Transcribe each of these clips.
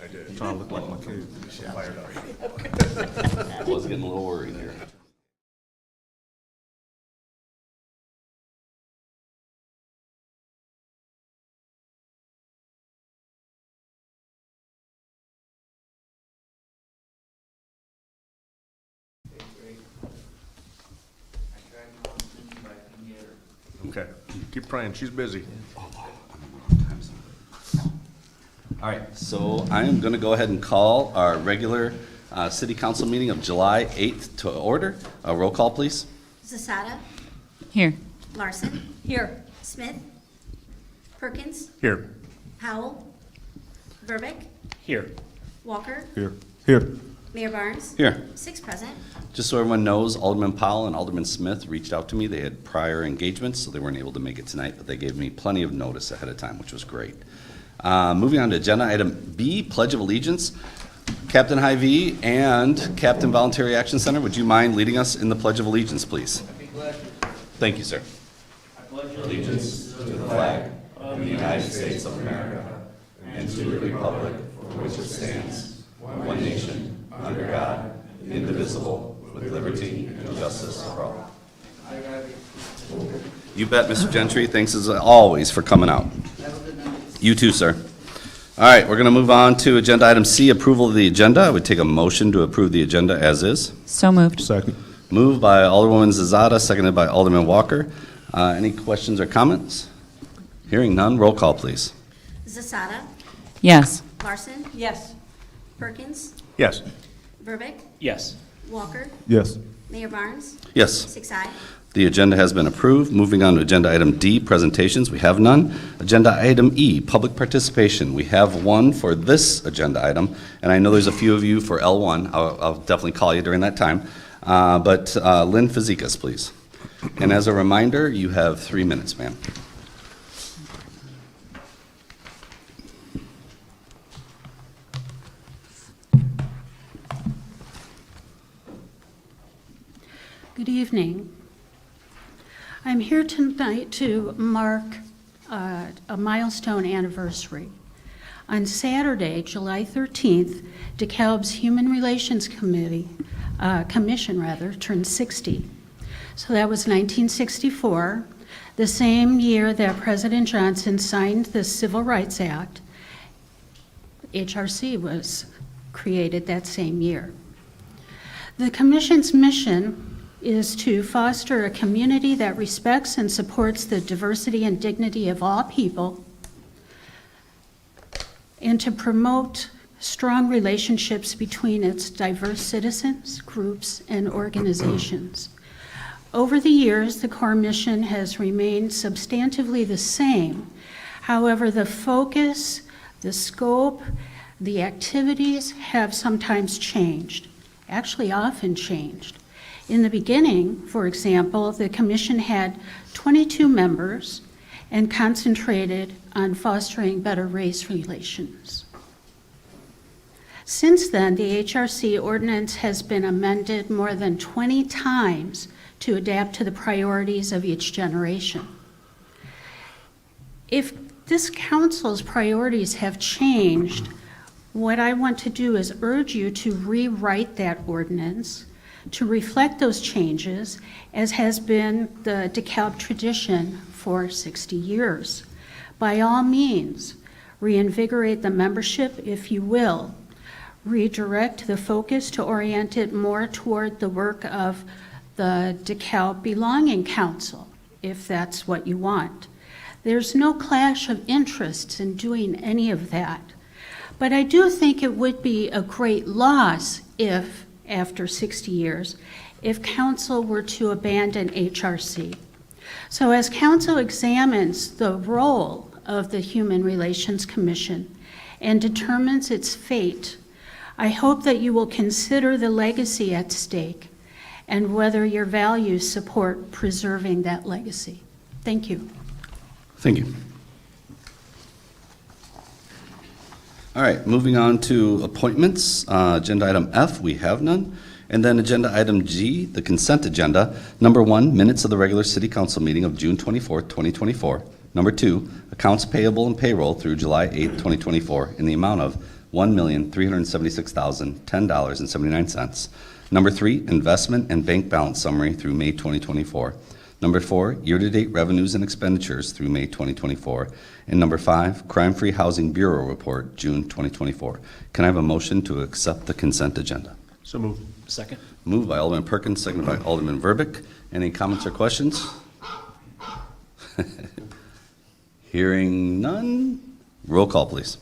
I did. I'm trying to look like my kids. Fired up. I was getting a little worried here. Okay, keep praying. She's busy. All right, so I am going to go ahead and call our regular city council meeting of July 8th to order. Roll call, please. Zasada, Here. Larson. Here. Smith. Perkins. Here. Howell. Verbeck. Here. Walker. Here. Here. Mayor Barnes. Here. 6 present. Just so everyone knows, Alderman Powell and Alderman Smith reached out to me. They had prior engagements, so they weren't able to make it tonight, but they gave me plenty of notice ahead of time, which was great. Moving on to agenda item B, Pledge of Allegiance. Captain Hy-Vee and Captain Voluntary Action Center, would you mind leading us in the Pledge of Allegiance, please? Thank you, sir. I pledge allegiance to the flag of the United States of America and to the republic for which it stands, one nation, under God, indivisible, with liberty and justice for all. You bet, Mr. Gentry. Thanks as always for coming out. You too, sir. All right, we're going to move on to agenda item C, approval of the agenda. I would take a motion to approve the agenda as is. So moved. Second. Moved by Alderwoman Zazada, seconded by Alderman Walker. Any questions or comments? Hearing none, roll call, please. Zasada, Yes. Larson. Yes. Perkins. Yes. Verbeck. Yes. Walker. Yes. Mayor Barnes. Yes. 6 ayes. The agenda has been approved. Moving on to agenda item D, presentations. We have none. Agenda item E, public participation. We have one for this agenda item, and I know there's a few of you for L1. I'll definitely call you during that time. But Lynn Fazekas, please. And as a reminder, you have 3 minutes, ma'am. Good evening. I'm here tonight to mark a milestone anniversary. On Saturday, July 13th, DeKalb's Human Relations Commission turned 60. So that was 1964, the same year that President Johnson signed the Civil Rights Act. HRC was created that same year. The Commission's mission is to foster a community that respects and supports the diversity and dignity of all people, and to promote strong relationships between its diverse citizens, groups, and organizations. Over the years, the core mission has remained substantively the same. However, the focus, the scope, the activities have sometimes changed, actually often changed. In the beginning, for example, the Commission had 22 members and concentrated on fostering better race relations. Since then, the HRC ordinance has been amended more than 20 times to adapt to the priorities of each generation. If this council's priorities have changed, what I want to do is urge you to rewrite that ordinance to reflect those changes, as has been the DeKalb tradition for 60 years. By all means, reinvigorate the membership, if you will. Redirect the focus to orient it more toward the work of the DeKalb Belonging Council, if that's what you want. There's no clash of interests in doing any of that. But I do think it would be a great loss if, after 60 years, if council were to abandon HRC. So as council examines the role of the Human Relations Commission and determines its fate, I hope that you will consider the legacy at stake and whether your values support preserving that legacy. Thank you. Thank you. All right, moving on to appointments. Agenda item F, we have none. And then agenda item G, the consent agenda. Number 1, minutes of the regular city council meeting of June 24th, 2024. Number 2, accounts payable and payroll through July 8th, 2024 in the amount of $1,376,010.79. Number 3, investment and bank balance summary through May 2024. Number 4, year-to-date revenues and expenditures through May 2024. And number 5, Crime-Free Housing Bureau Report, June 2024. Can I have a motion to accept the consent agenda? So move. Second. Moved by Alderman Perkins, seconded by Alderman Verbeek. Any comments or questions? Hearing none. Roll call, please.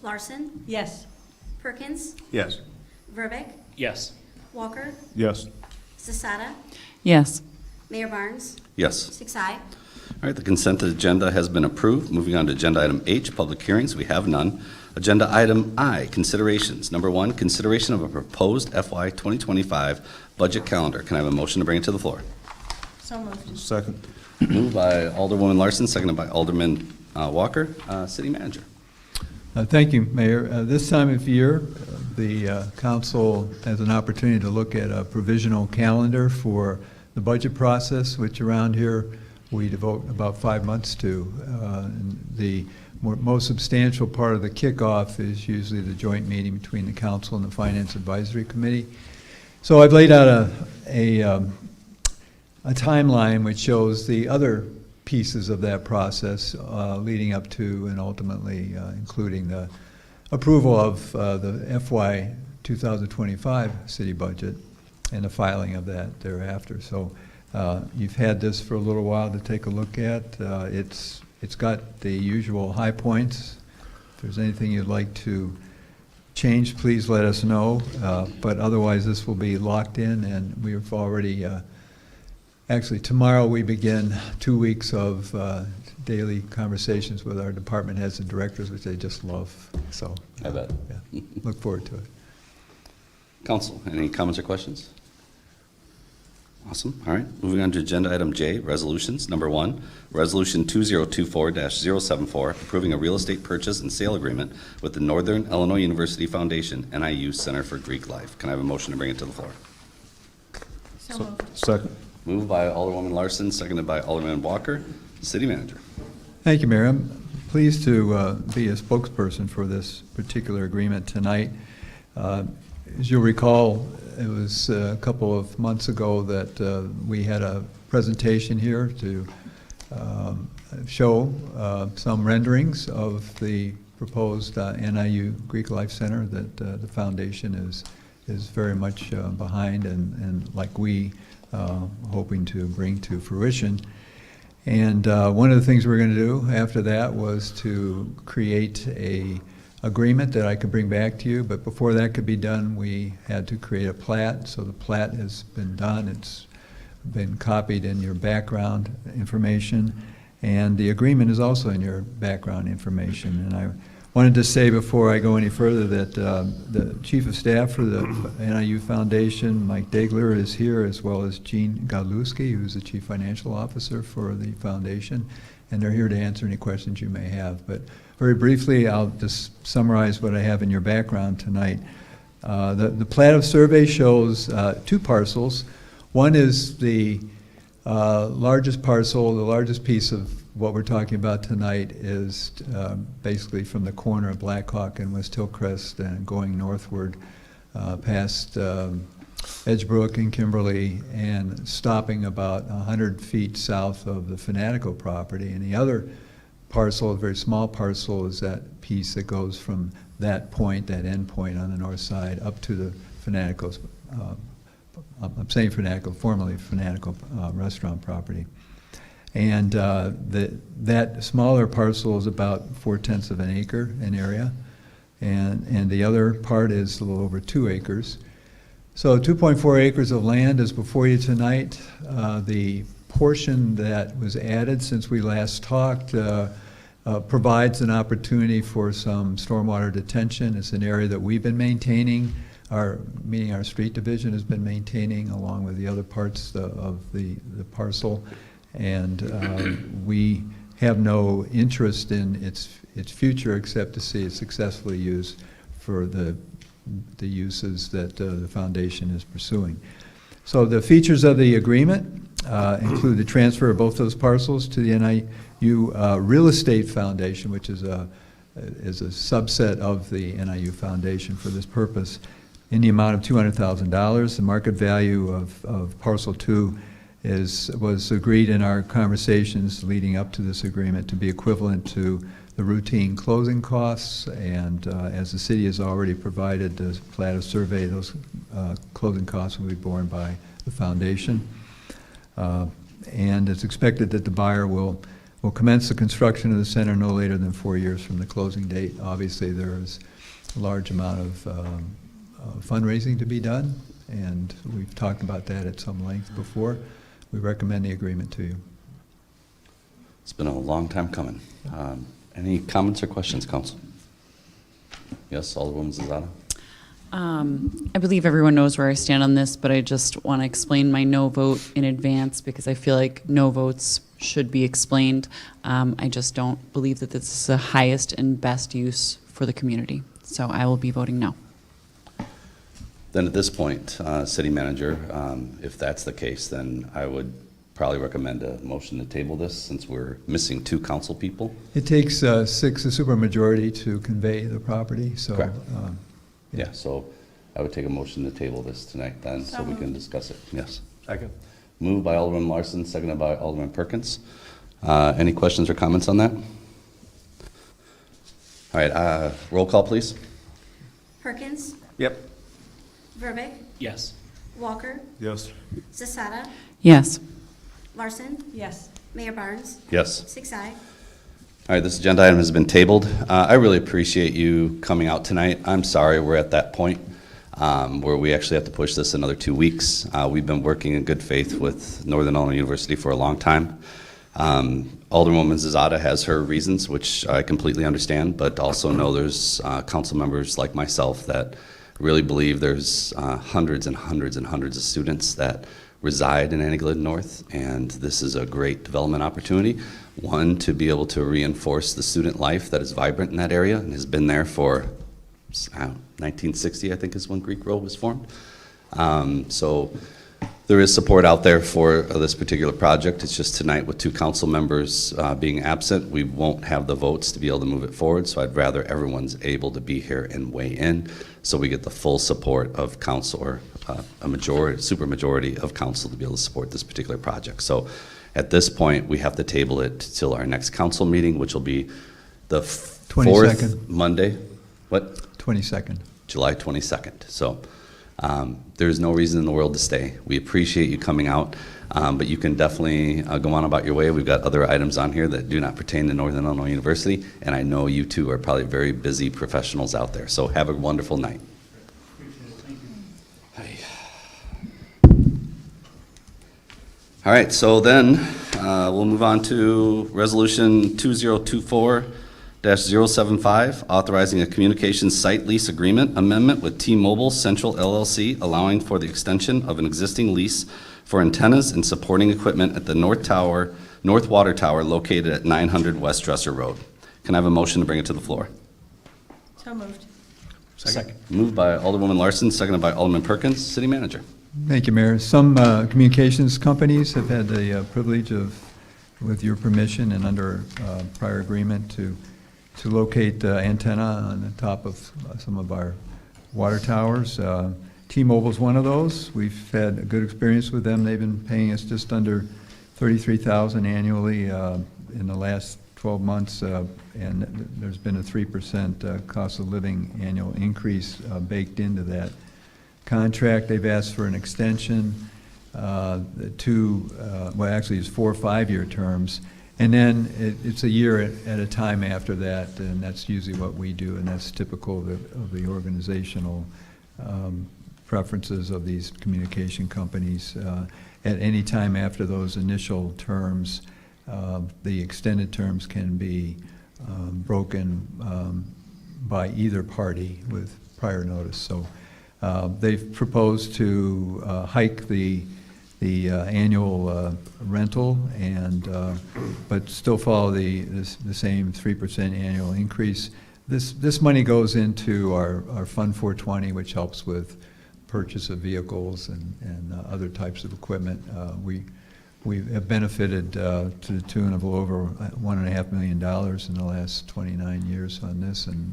Larson, Yes. Perkins, Yes. Verbic, Yes. Walker, Yes. Zasada, Yes. Mayor Barnes, Yes. 6 aye. All right, the consent agenda has been approved. Moving on to agenda item H, public hearings, we have none. Agenda item I, considerations. Number 1, consideration of a proposed FY 2025 budget calendar. Can I have a motion to bring it to the floor? So moved. Second. Moved by Alderwoman Larson, seconded by Alderman Walker. City Manager. Thank you, Mayor. This time of year, the council has an opportunity to look at a provisional calendar for the budget process, which around here we devote about 5 months to. The most substantial part of the kickoff is usually the joint meeting between the council and the Finance Advisory Committee. So I've laid out a timeline which shows the other pieces of that process leading up to and ultimately including the approval of the FY 2025 city budget and the filing of that thereafter. So you've had this for a little while to take a look at. It's got the usual high points. If there's anything you'd like to change, please let us know. But otherwise, this will be locked in, and we've already actually, tomorrow we begin 2 weeks of daily conversations with our department heads and directors, which they just love. So, I bet. yeah, look forward to it. Council, any comments or questions? Awesome. All right. Moving on to agenda item J, resolutions. Number 1, resolution 2024-074, approving a real estate purchase and sale agreement with the Northern Illinois University Foundation, NIU Center for Greek Life. Can I have a motion to bring it to the floor? So moved. Second. Moved by Alderwoman Larson, seconded by Alderman Walker. City Manager. Thank you, Mayor. I'm pleased to be a spokesperson for this particular agreement tonight. As you'll recall, it was a couple of months ago that we had a presentation here to show some renderings of the proposed NIU Greek Life Center that the foundation is very much behind and like we hoping to bring to fruition. And one of the things we're going to do after that was to create a agreement that I could bring back to you, but before that could be done, we had to create a plat. So the plat has been done. It's been copied in your background information, and the agreement is also in your background information. And I wanted to say before I go any further that the Chief of Staff for the NIU Foundation, Mike Degler, is here, as well as Gene Godlewski, who's the Chief Financial Officer for the foundation, and they're here to answer any questions you may have. But very briefly, I'll just summarize what I have in your background tonight. The plat of survey shows 2 parcels. One is the largest parcel. The largest piece of what we're talking about tonight is basically from the corner of Blackhawk and West Hillcrest and going northward past Edgebrook and Kimberly and stopping about 100 feet south of the Fanatico property. And the other parcel, a very small parcel, is that piece that goes from that point, that end point on the north side, up to the Fanatico's, I'm saying Fanatico, formerly Fanatico restaurant property. And that smaller parcel is about 4/10 of an acre in area, and the other part is a little over 2 acres. So 2.4 acres of land is before you tonight. The portion that was added since we last talked provides an opportunity for some stormwater detention. It's an area that we've been maintaining, meaning our street division has been maintaining along with the other parts of the parcel. And we have no interest in its future except to see it successfully used for the uses that the foundation is pursuing. So the features of the agreement include the transfer of both those parcels to the NIU Real Estate Foundation, which is a is a subset of the NIU Foundation for this purpose in the amount of $200,000. The market value of parcel 2 was agreed in our conversations leading up to this agreement to be equivalent to the routine closing costs, and as the city has already provided the plat of survey, those closing costs will be borne by the foundation. And it's expected that the buyer will commence the construction of the center no later than 4 years from the closing date. Obviously, there is a large amount of fundraising to be done, and we've talked about that at some length before. We recommend the agreement to you. It's been a long time coming. Any comments or questions, council? Yes, Alderwoman Zazada? I believe everyone knows where I stand on this, but I just want to explain my no vote in advance because I feel like no votes should be explained. I just don't believe that this is the highest and best use for the community. So I will be voting no. Then at this point, City Manager, if that's the case, then I would probably recommend a motion to table this since we're missing 2 council people. It takes 6, a supermajority, to convey the property, so. Correct. Yeah, so I would take a motion to table this tonight then, so we can discuss it. Yes. Second. Moved by Alderman Larson, seconded by Alderman Perkins. Any questions or comments on that? All right, roll call, please. Perkins, Yep. Verbic, Yes. Walker, Yes. Zasada, Yes. Larson, Yes. Mayor Barnes, Yes. 6 aye. All right, this agenda item has been tabled. I really appreciate you coming out tonight. I'm sorry we're at that point where we actually have to push this another 2 weeks. We've been working in good faith with Northern Illinois University for a long time. Alderwoman Zazada has her reasons, which I completely understand, but also know there's council members like myself that really believe there's hundreds and hundreds and hundreds of students that reside in Annie North, and this is a great development opportunity. One, to be able to reinforce the student life that is vibrant in that area and has been there for 1960, I think is when Greek Road was formed. So there is support out there for this particular project. It's just tonight with 2 council members being absent, we won't have the votes to be able to move it forward. So I'd rather everyone's able to be here and weigh in so we get the full support of council, or a majority, super majority of council to be able to support this particular project. So at this point, we have to table it till our next council meeting, which will be the 4th 22nd. Monday. What? 22nd. July 22nd. So there's no reason in the world to stay. We appreciate you coming out, but you can definitely go on about your way. We've got other items on here that do not pertain to Northern Illinois University, and I know you two are probably very busy professionals out there. So have a wonderful night. All right, so then we'll move on to Resolution 2024-075, authorizing a communications site lease agreement amendment with T-Mobile Central LLC, allowing for the extension of an existing lease for antennas and supporting equipment at the North Water Tower located at 900 West Dresser Road. Can I have a motion to bring it to the floor? So moved. Second. Moved by Alderwoman Larson, seconded by Alderman Perkins. City Manager. Thank you, Mayor. Some communications companies have had the privilege of, with your permission and under prior agreement, to locate antenna on the top of some of our water towers. T-Mobile's one of those. We've had a good experience with them. They've been paying us just under $33,000 annually in the last 12 months, and there's been a 3% cost of living annual increase baked into that contract. They've asked for an extension well, actually it's 4 5-year terms, and then it's a year at a time after that, and that's usually what we do, and that's typical of the organizational preferences of these communication companies. At any time after those initial terms, the extended terms can be broken by either party with prior notice. So they've proposed to hike the annual rental, and but still follow the same 3% annual increase. This money goes into our Fund 420, which helps with purchase of vehicles and other types of equipment. we have benefited to the tune of over $1.5 million in the last 29 years on this, and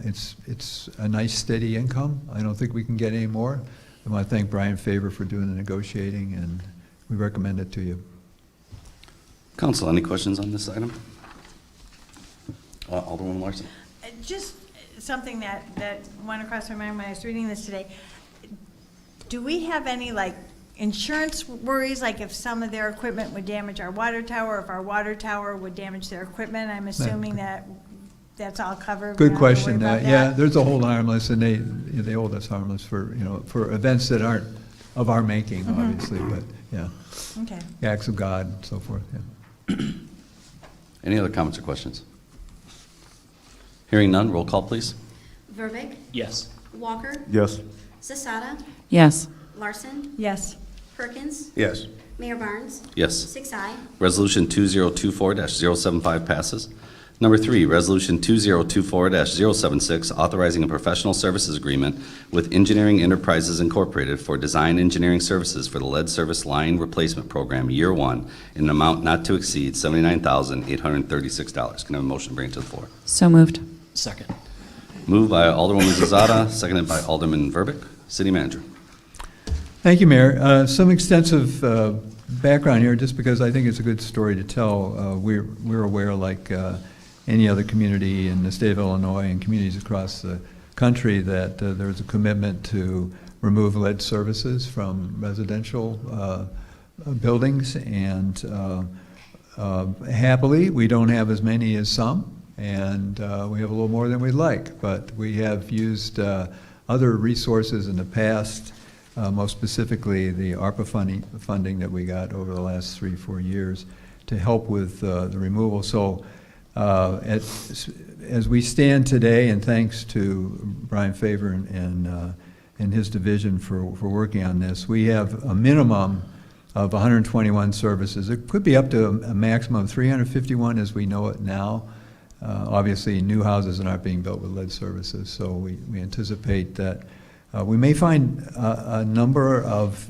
it's a nice steady income. I don't think we can get any more. I want to thank Brian Faber for doing the negotiating, and we recommend it to you. Council, any questions on this item? Alderman Larson? Just something that went across my mind when I was reading this today. Do we have any, like, insurance worries, like if some of their equipment would damage our water tower, if our water tower would damage their equipment? I'm assuming that that's all covered. We Good don't have to question. worry about Yeah, that? there's a hold harmless, and they hold us harmless for, for events that aren't of our making, obviously, but, yeah, Okay. acts of God and so forth, yeah. Any other comments or questions? Hearing none, roll call, please. Verbic, Yes. Walker, Yes. Zasada, Yes. Larson, Yes. Perkins, Yes. Mayor Barnes, Yes. 6 aye. Resolution 2024-075 passes. Number 3, Resolution 2024-076, authorizing a professional services agreement with Engineering Enterprises Incorporated for design engineering services for the lead service line replacement program, Year 1, in an amount not to exceed $79,836. Can I have a motion to bring it to the floor? So moved. Second. Moved by Alderwoman Zazada, seconded by Alderman Verbic. City Manager. Thank you, Mayor. Some extensive background here, just because I think it's a good story to tell. We're aware, like any other community in the state of Illinois and communities across the country, that there's a commitment to remove lead services from residential buildings, and happily, we don't have as many as some, and we have a little more than we'd like, but we have used other resources in the past, most specifically the ARPA funding that we got over the last 3-4 years to help with the removal. So as we stand today, and thanks to Brian Faber and his division for working on this, we have a minimum of 121 services. It could be up to a maximum of 351 as we know it now. Obviously, new houses are not being built with lead services, so we anticipate that we may find a number of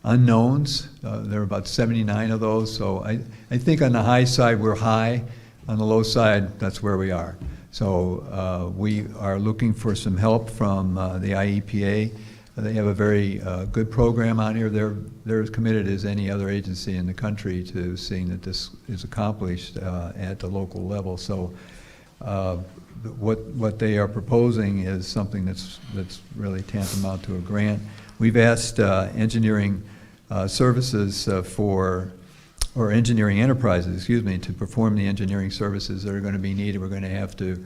unknowns. There are about 79 of those, so I think on the high side we're high. On the low side, that's where we are. So we are looking for some help from the IEPA. They have a very good program on here. They're as committed as any other agency in the country to seeing that this is accomplished at the local level. So what they are proposing is something that's really tantamount to a grant. We've asked engineering services or engineering enterprises, excuse me, to perform the engineering services that are going to be needed. We're going to have to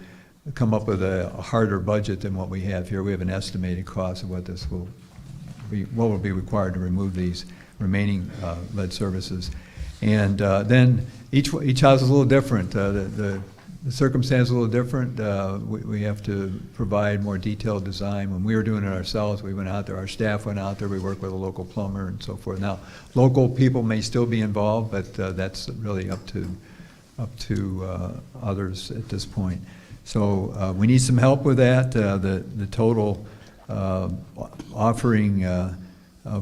come up with a harder budget than what we have here. We have an estimated cost of what this will be, what will be required to remove these remaining lead services. And then each house is a little different. The circumstance is a little different. We have to provide more detailed design. When we were doing it ourselves, we went out there, our staff went out there, we worked with a local plumber and so forth. Now, local people may still be involved, but that's really up to others at this point. So we need some help with that. The total offering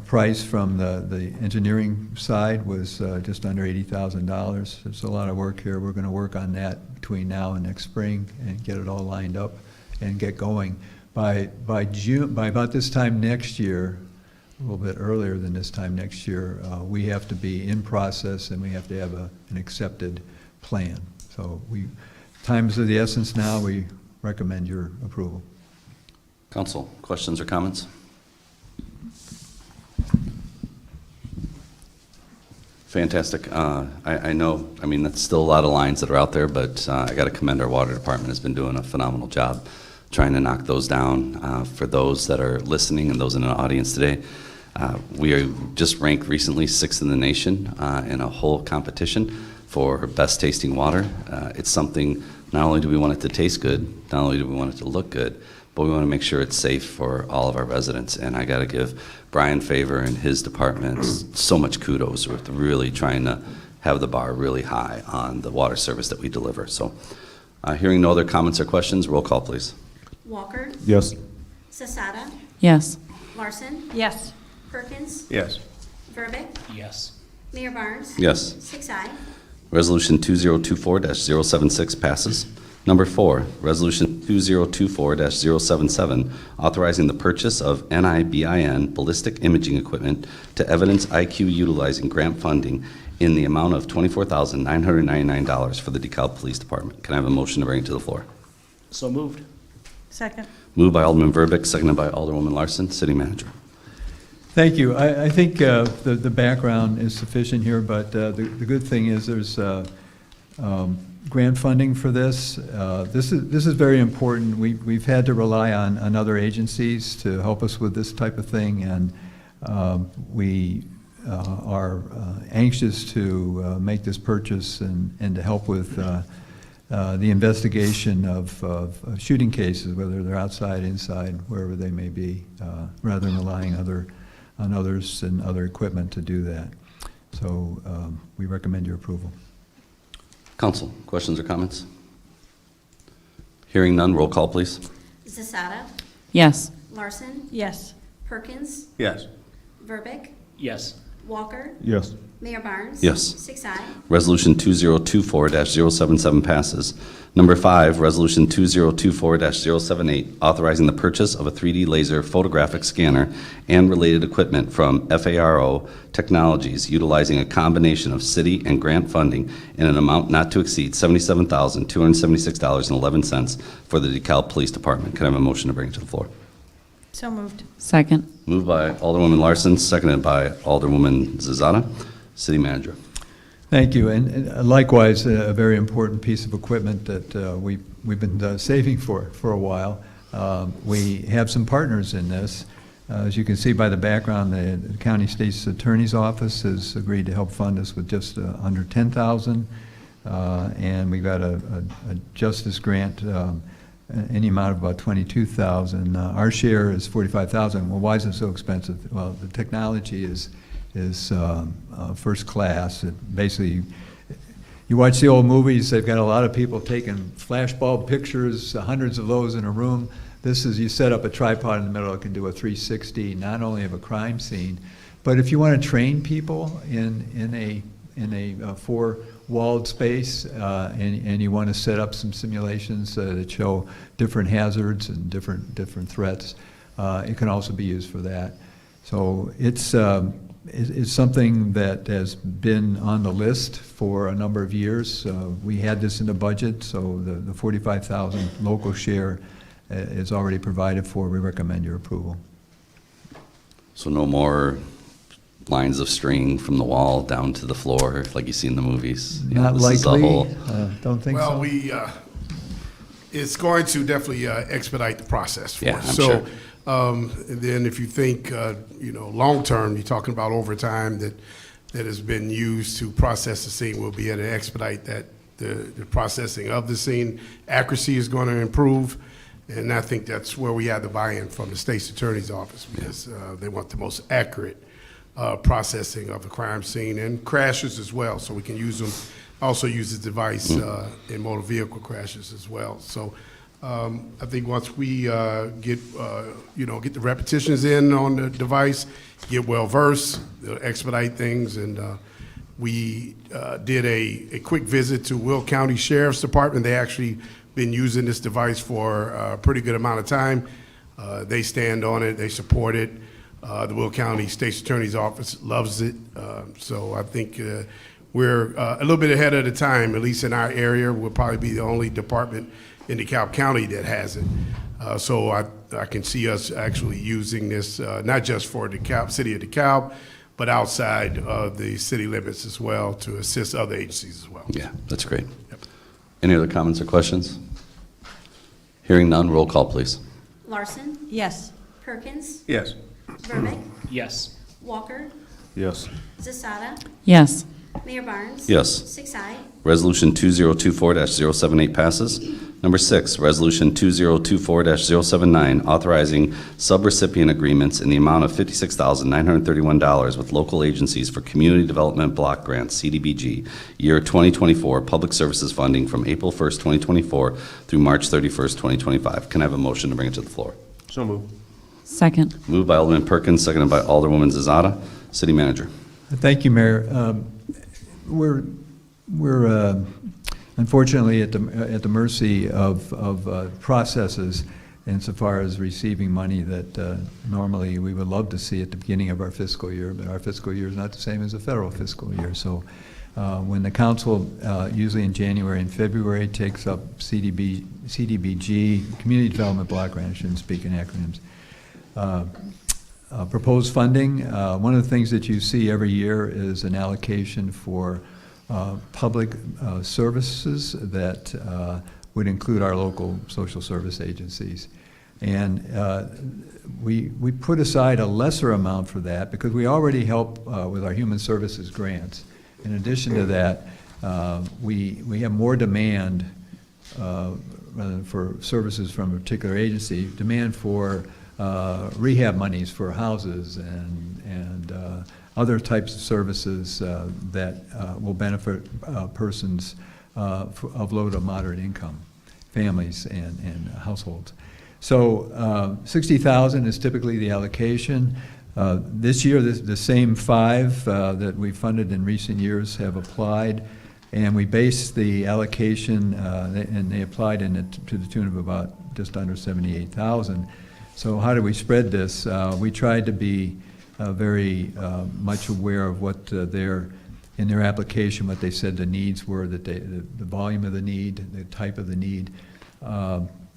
price from the engineering side was just under $80,000. There's a lot of work here. We're going to work on that between now and next spring and get it all lined up and get going. By June, by about this time next year, a little bit earlier than this time next year, we have to be in process and we have to have an accepted plan. So time is of the essence now. We recommend your approval. Council, questions or comments? Fantastic. I know, I mean, that's still a lot of lines that are out there, but I got to commend our water department. Has been doing a phenomenal job trying to knock those down. For those that are listening and those in the audience today, we are just ranked recently 6th in the nation in a whole competition for best tasting water. It's something, not only do we want it to taste good, not only do we want it to look good, but we want to make sure it's safe for all of our residents. And I got to give Brian Faber and his department so much kudos with really trying to have the bar really high on the water service that we deliver. So hearing no other comments or questions, roll call, please. Walker, Yes. Zasada, Yes. Larson, Yes. Perkins, Yes. Verbic, Yes. Mayor Barnes. Yes. 6 ayes. Resolution 2024-076 passes. Number 4, Resolution 2024-077, authorizing the purchase of NIBIN ballistic imaging equipment to Evidence IQ utilizing grant funding in the amount of $24,999 for the DeKalb Police Department. Can I have a motion to bring it to the floor? So moved. Second. Moved by Alderman Verbeck, seconded by Alderwoman Larson. City Manager. Thank you. I think the background is sufficient here, but the good thing is there's grant funding for this. This is very important. We've had to rely on other agencies to help us with this type of thing, and we are anxious to make this purchase and to help with the investigation of shooting cases, whether they're outside, inside, wherever they may be, rather than relying on others and other equipment to do that. So we recommend your approval. Council, questions or comments? Hearing none, roll call, please. Zasada. Yes. Larson. Yes. Perkins. Yes. Verbic. Yes. Walker. Yes. Mayor Barnes. Yes. 6 ayes. Resolution 2024-077 passes. Number 5, Resolution 2024-078, authorizing the purchase of a 3D laser photographic scanner and related equipment from FARO Technologies, utilizing a combination of city and grant funding in an amount not to exceed $77,276.11 for the DeKalb Police Department. Can I have a motion to bring it to the floor? So moved. Second. Moved by Alderwoman Larson, seconded by Alderwoman Zazata. City Manager. Thank you, and likewise, a very important piece of equipment that we've been saving for a while. We have some partners in this. As you can see by the background, the County State's Attorney's Office has agreed to help fund us with just under $10,000, and we got a justice grant in the amount of about $22,000. Our share is $45,000. Well, why is it so expensive? Well, the technology is first class. It basically, you watch the old movies, they've got a lot of people taking flashbulb pictures, hundreds of those in a room. This is, you set up a tripod in the middle, it can do a 360, not only of a crime scene, but if you want to train people in a four-walled space, and you want to set up some simulations that show different hazards and different threats, it can also be used for that. So it's something that has been on the list for a number of years. We had this in the budget, so the $45,000 local share is already provided for. We recommend your approval. So no more lines of string from the wall down to the floor like you see in the movies. You know, Not this is a likely. whole- Don't think so. Well, it's going to definitely expedite the process for Yeah, us. I'm So, sure. and then if you think, long-term, you're talking about overtime that has been used to process the scene. We'll be able to expedite that, the processing of the scene. Accuracy is going to improve, and I think that's where we have the buy-in from the state's attorney's office, because they want the most accurate processing of the crime scene and crashes as well, so we can use them, also use this device in motor vehicle crashes as well. So I think once we get the repetitions in on the device, get well-versed, they'll expedite things, and we did a quick visit to Will County Sheriff's Department. They actually been using this device for a pretty good amount of time. They stand on it, they support it. The Will County State's Attorney's Office loves it. So I think we're a little bit ahead of the time, at least in our area. We'll probably be the only department in DeKalb County that has it. So I can see us actually using this, not just for DeKalb, city of DeKalb, but outside of the city limits as well, to assist other agencies as well. Yeah, that's great. Any other comments or questions? Hearing none, roll call, please. Larson. Yes. Perkins. Yes. Verbic. Yes. Walker. Yes. Zasada. Yes. Mayor Barnes. Yes. 6 ayes. Resolution 2024-078 passes. Number 6, Resolution 2024-079, authorizing subrecipient agreements in the amount of $56,931 with local agencies for Community Development Block Grants, CDBG, year 2024, public services funding from April 1st, 2024 through March 31st, 2025. Can I have a motion to bring it to the floor? So moved. Second. Moved by Alderman Perkins, seconded by Alderwoman Zazata. City Manager. Thank you, Mayor. We're unfortunately at the mercy of processes insofar as receiving money that normally we would love to see at the beginning of our fiscal year, but our fiscal year is not the same as the federal fiscal year. So when the council, usually in January and February, takes up CDBG, Community Development Block Grant, I shouldn't speak in acronyms, proposed funding, one of the things that you see every year is an allocation for public services that would include our local social service agencies. And we put aside a lesser amount for that because we already help with our human services grants. In addition to that, we have more demand rather than for services from a particular agency, demand for rehab monies for houses and other types of services that will benefit persons of low to moderate income, families and households. So $60,000 is typically the allocation. This year, the same 5 that we funded in recent years have applied, and we based the allocation, and they applied to the tune of about just under $78,000. So how do we spread this? We tried to be very much aware of what in their application, what they said the needs were, that the volume of the need, the type of the need.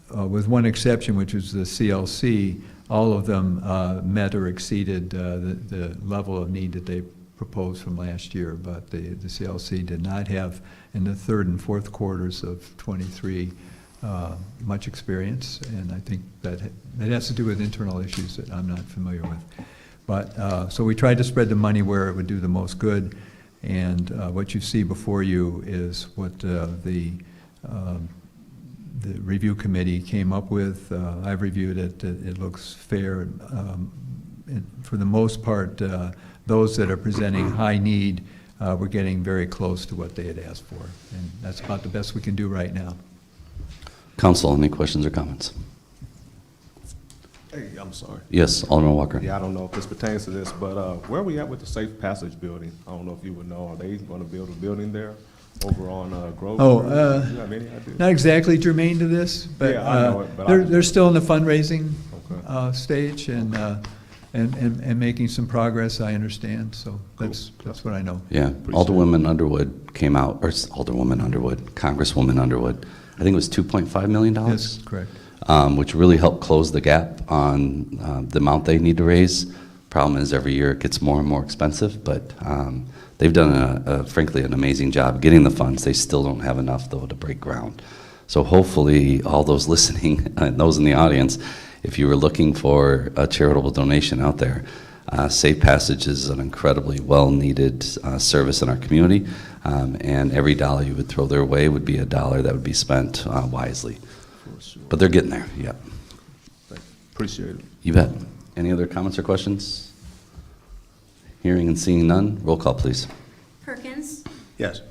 With one exception, which was the CLC, all of them met or exceeded the level of need that they proposed from last year, but the CLC did not have, in the third and fourth quarters of '23, much experience, and I think that has to do with internal issues that I'm not familiar with. But so we tried to spread the money where it would do the most good, and what you see before you is what the review committee came up with. I've reviewed it. It looks fair. And for the most part, those that are presenting high need, we're getting very close to what they had asked for, and that's about the best we can do right now. Council, any questions or comments? Hey, I'm sorry. Yes, Alderman Walker. Yeah, I don't know if this pertains to this, but where are we at with the Safe Passage building? I don't know if you would know. Are they going to build a building there over on Grove? Oh, Do you have any idea? not exactly germane to this, but, Yeah, I know it, but they're still in the fundraising Okay. stage and making some progress, I understand, so that's what I know. Yeah, Alderwoman Underwood came out, or Alderwoman Underwood, Congresswoman Underwood, I think it was $2.5 million. Yes, correct. Which really helped close the gap on the amount they need to raise. Problem is, every year it gets more and more expensive, but they've done, frankly, an amazing job getting the funds. They still don't have enough, though, to break ground. So hopefully, all those listening and those in the audience, if you were looking for a charitable donation out there, Safe Passage is an incredibly well-needed service in our community, and every dollar you would throw their way would be a dollar that would be spent wisely. But they're getting there, yeah. Appreciate it. You bet. Any other comments or questions? Hearing and seeing none, roll call, please. Perkins, Yes.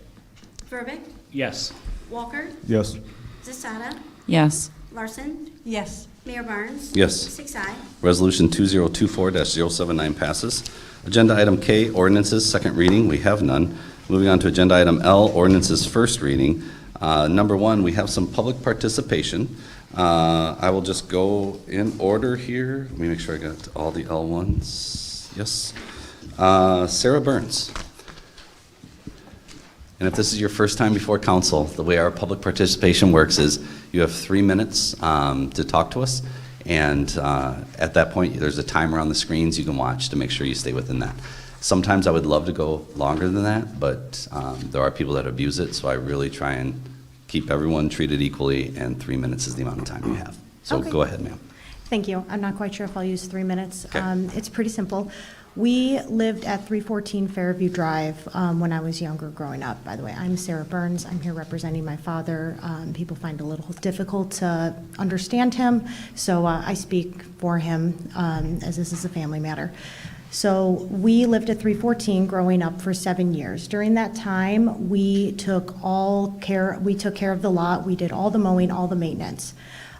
Verbic, Yes. Walker, Yes. Zasada, Yes. Larson, Yes. Mayor Barnes. Yes. 6 ayes. Resolution 2024-079 passes. Agenda item K, ordinances, second reading, we have none. Moving on to agenda item L, ordinances, first reading. Number 1, we have some public participation. I will just go in order here. Let me make sure I got all the L ones. Yes. Sarah Burns. And if this is your first time before council, the way our public participation works is you have 3 minutes to talk to us. And at that point, there's a timer on the screens you can watch to make sure you stay within that. Sometimes I would love to go longer than that, but there are people that abuse it, so I really try and keep everyone treated equally, and 3 minutes is the amount of time you have. So Okay. go ahead, ma'am. Thank you. I'm not quite sure if I'll use 3 minutes. Okay. It's pretty simple. We lived at 314 Fairview Drive when I was younger growing up. By the way, I'm Sarah Burns. I'm here representing my father. People find it a little difficult to understand him, so I speak for him as this is a family matter. So we lived at 314 growing up for 7 years. During that time, we took care of the lot. We did all the mowing, all the maintenance.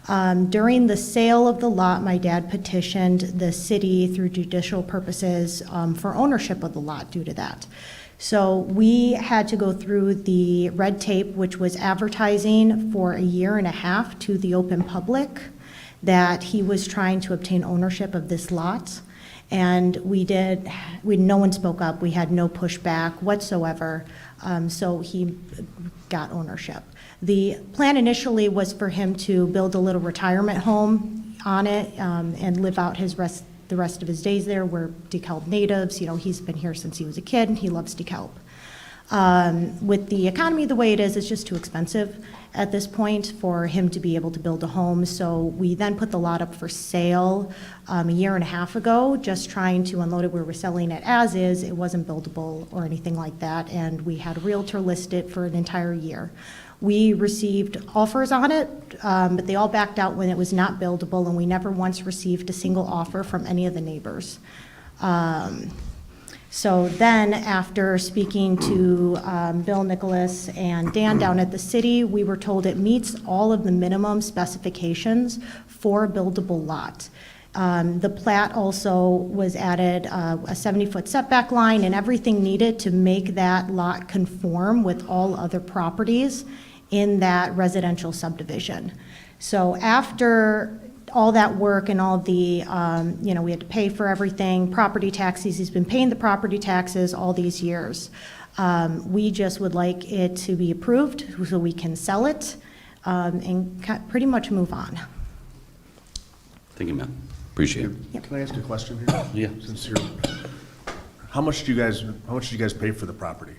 During the sale of the lot, my dad petitioned the city through judicial purposes for ownership of the lot due to that. So we had to go through the red tape, which was advertising for a year and a half to the open public that he was trying to obtain ownership of this lot. And no one spoke up. We had no pushback whatsoever. So he got ownership. The plan initially was for him to build a little retirement home on it and live out the rest of his days there. We're DeKalb natives. You know, he's been here since he was a kid, and he loves DeKalb. With the economy the way it is, it's just too expensive at this point for him to be able to build a home. So we then put the lot up for sale a year and a half ago, just trying to unload it. We were selling it as is. It wasn't buildable or anything like that, and we had a realtor list it for an entire year. We received offers on it, but they all backed out when it was not buildable, and we never once received a single offer from any of the neighbors. So then, after speaking to Bill Nicholas and Dan down at the city, we were told it meets all of the minimum specifications for a buildable lot. The plat also was added a 70-foot setback line and everything needed to make that lot conform with all other properties in that residential subdivision. So after all that work and all the, we had to pay for everything, property taxes, he's been paying the property taxes all these years. We just would like it to be approved so we can sell it and pretty much move on. Thank you, ma'am. Appreciate it. Can I ask a question here? Yeah. Since you're, how much did you guys pay for the property?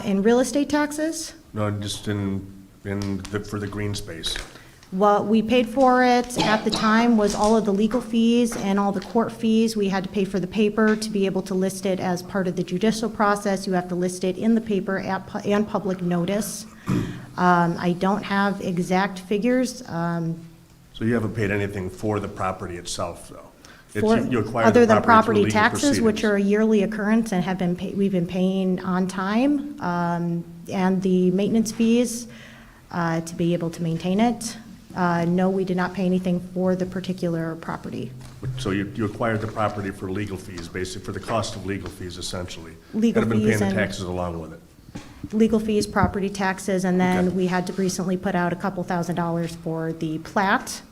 In real estate taxes, No, just for the green space. what we paid for it at the time was all of the legal fees and all the court fees. We had to pay for the paper to be able to list it as part of the judicial process. You have to list it in the paper and public notice. I don't have exact figures. So you haven't paid anything for the property itself, though? You acquired Other the than through property legal taxes, which proceedings. are a yearly occurrence and we've been paying on time, and the maintenance fees to be able to maintain it. No, we did not pay anything for the particular property. So you acquired the property for legal fees, basically, for the cost of legal fees, essentially? Legal And have been fees paying the and- taxes along with it? Legal fees, property taxes, and then Okay. we had to recently put out a couple $1,000s for the plat,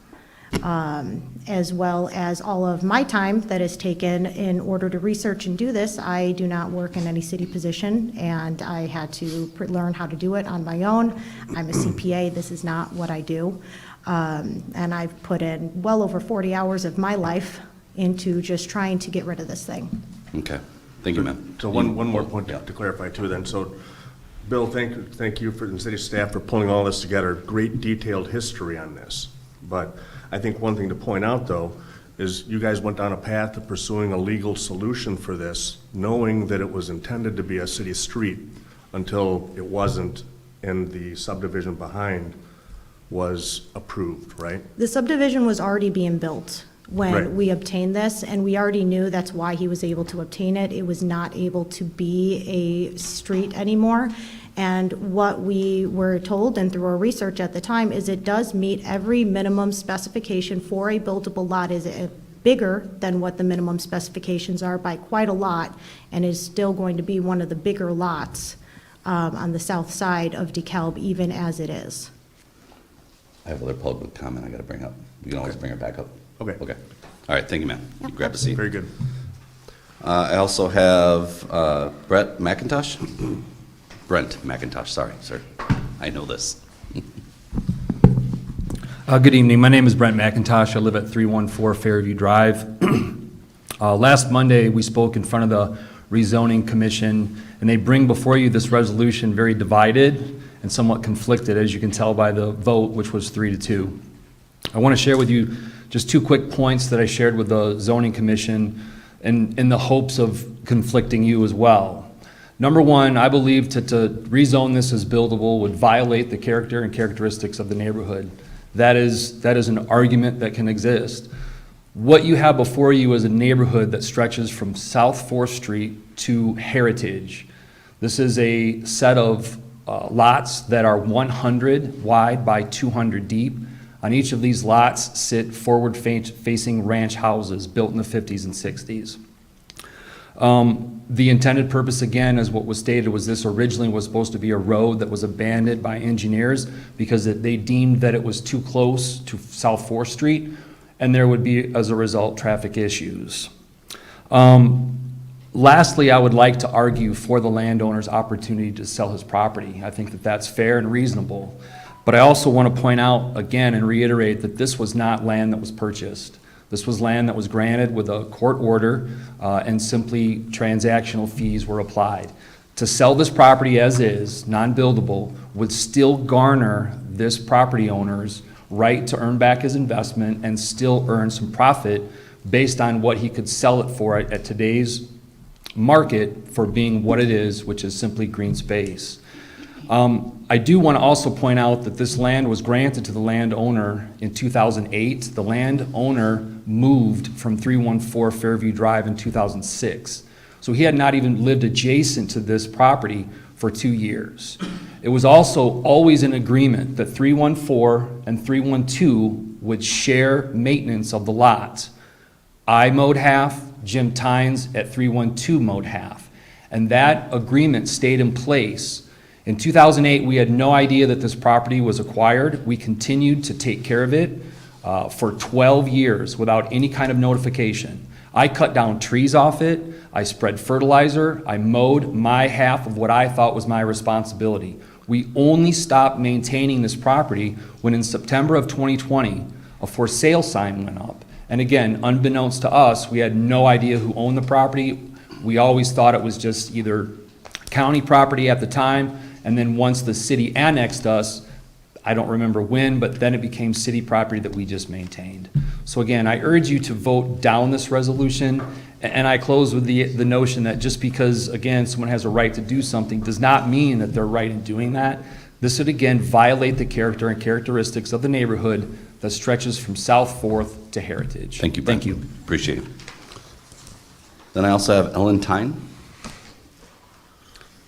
as well as all of my time that is taken in order to research and do this. I do not work in any city position, and I had to learn how to do it on my own. I'm a CPA, this is not what I do. And I've put in well over 40 hours of my life into just trying to get rid of this thing. Okay. Thank you, ma'am. So one more point Yeah. to clarify too then. So, Bill, thank you for the city staff for pulling all this together. Great detailed history on this. But I think one thing to point out, though, is you guys went down a path of pursuing a legal solution for this, knowing that it was intended to be a city street until it wasn't, and the subdivision behind was approved, right? The subdivision was already being built Right. when we obtained this, and we already knew that's why he was able to obtain it. It was not able to be a street anymore. And what we were told, and through our research at the time, is it does meet every minimum specification for a buildable lot. Is bigger than what the minimum specifications are by quite a lot, and is still going to be one of the bigger lots on the south side of DeKalb, even as it is. I have other public comment I got to bring up. You can always bring it back up. Okay. Okay. All right, thank you, ma'am. You grab a seat. Very good. I also have Brent McIntosh, sorry, sir. I know this. Good evening. My name is Brent McIntosh. I live at 314 Fairview Drive. Last Monday, we spoke in front of the rezoning commission, and they bring before you this resolution very divided and somewhat conflicted, as you can tell by the vote, which was 3-2. I want to share with you just 2 quick points that I shared with the zoning commission in the hopes of conflicting you as well. Number one, I believe to rezone this as buildable would violate the character and characteristics of the neighborhood. That is an argument that can exist. What you have before you is a neighborhood that stretches from South 4th Street to Heritage. This is a set of lots that are 100 wide by 200 deep. On each of these lots sit forward-facing ranch houses built in the 50s and 60s. The intended purpose, again, as what was stated, was this originally was supposed to be a road that was abandoned by engineers because they deemed that it was too close to South 4th Street, and there would be, as a result, traffic issues. Lastly, I would like to argue for the landowner's opportunity to sell his property. I think that that's fair and reasonable. But I also want to point out again and reiterate that this was not land that was purchased. This was land that was granted with a court order, and simply transactional fees were applied. To sell this property as is, non-buildable, would still garner this property owner's right to earn back his investment and still earn some profit based on what he could sell it for at today's market for being what it is, which is simply green space. I do want to also point out that this land was granted to the landowner in 2008. The landowner moved from 314 Fairview Drive in 2006. So he had not even lived adjacent to this property for 2 years. It was also always an agreement that 314 and 312 would share maintenance of the lot. I mowed half, Jim Tynes at 312 mowed half. And that agreement stayed in place. In 2008, we had no idea that this property was acquired. We continued to take care of it for 12 years without any kind of notification. I cut down trees off it, I spread fertilizer, I mowed my half of what I thought was my responsibility. We only stopped maintaining this property when in September of 2020, a for sale sign went up. And again, unbeknownst to us, we had no idea who owned the property. We always thought it was just either county property at the time, and then once the city annexed us, I don't remember when, but then it became city property that we just maintained. So again, I urge you to vote down this resolution, and I close with the notion that just because, again, someone has a right to do something does not mean that they're right in doing that. This would again violate the character and characteristics of the neighborhood that stretches from South 4th to Heritage. Thank you, Thank Brent. you. Appreciate it. Then I also have Ellen Tyne.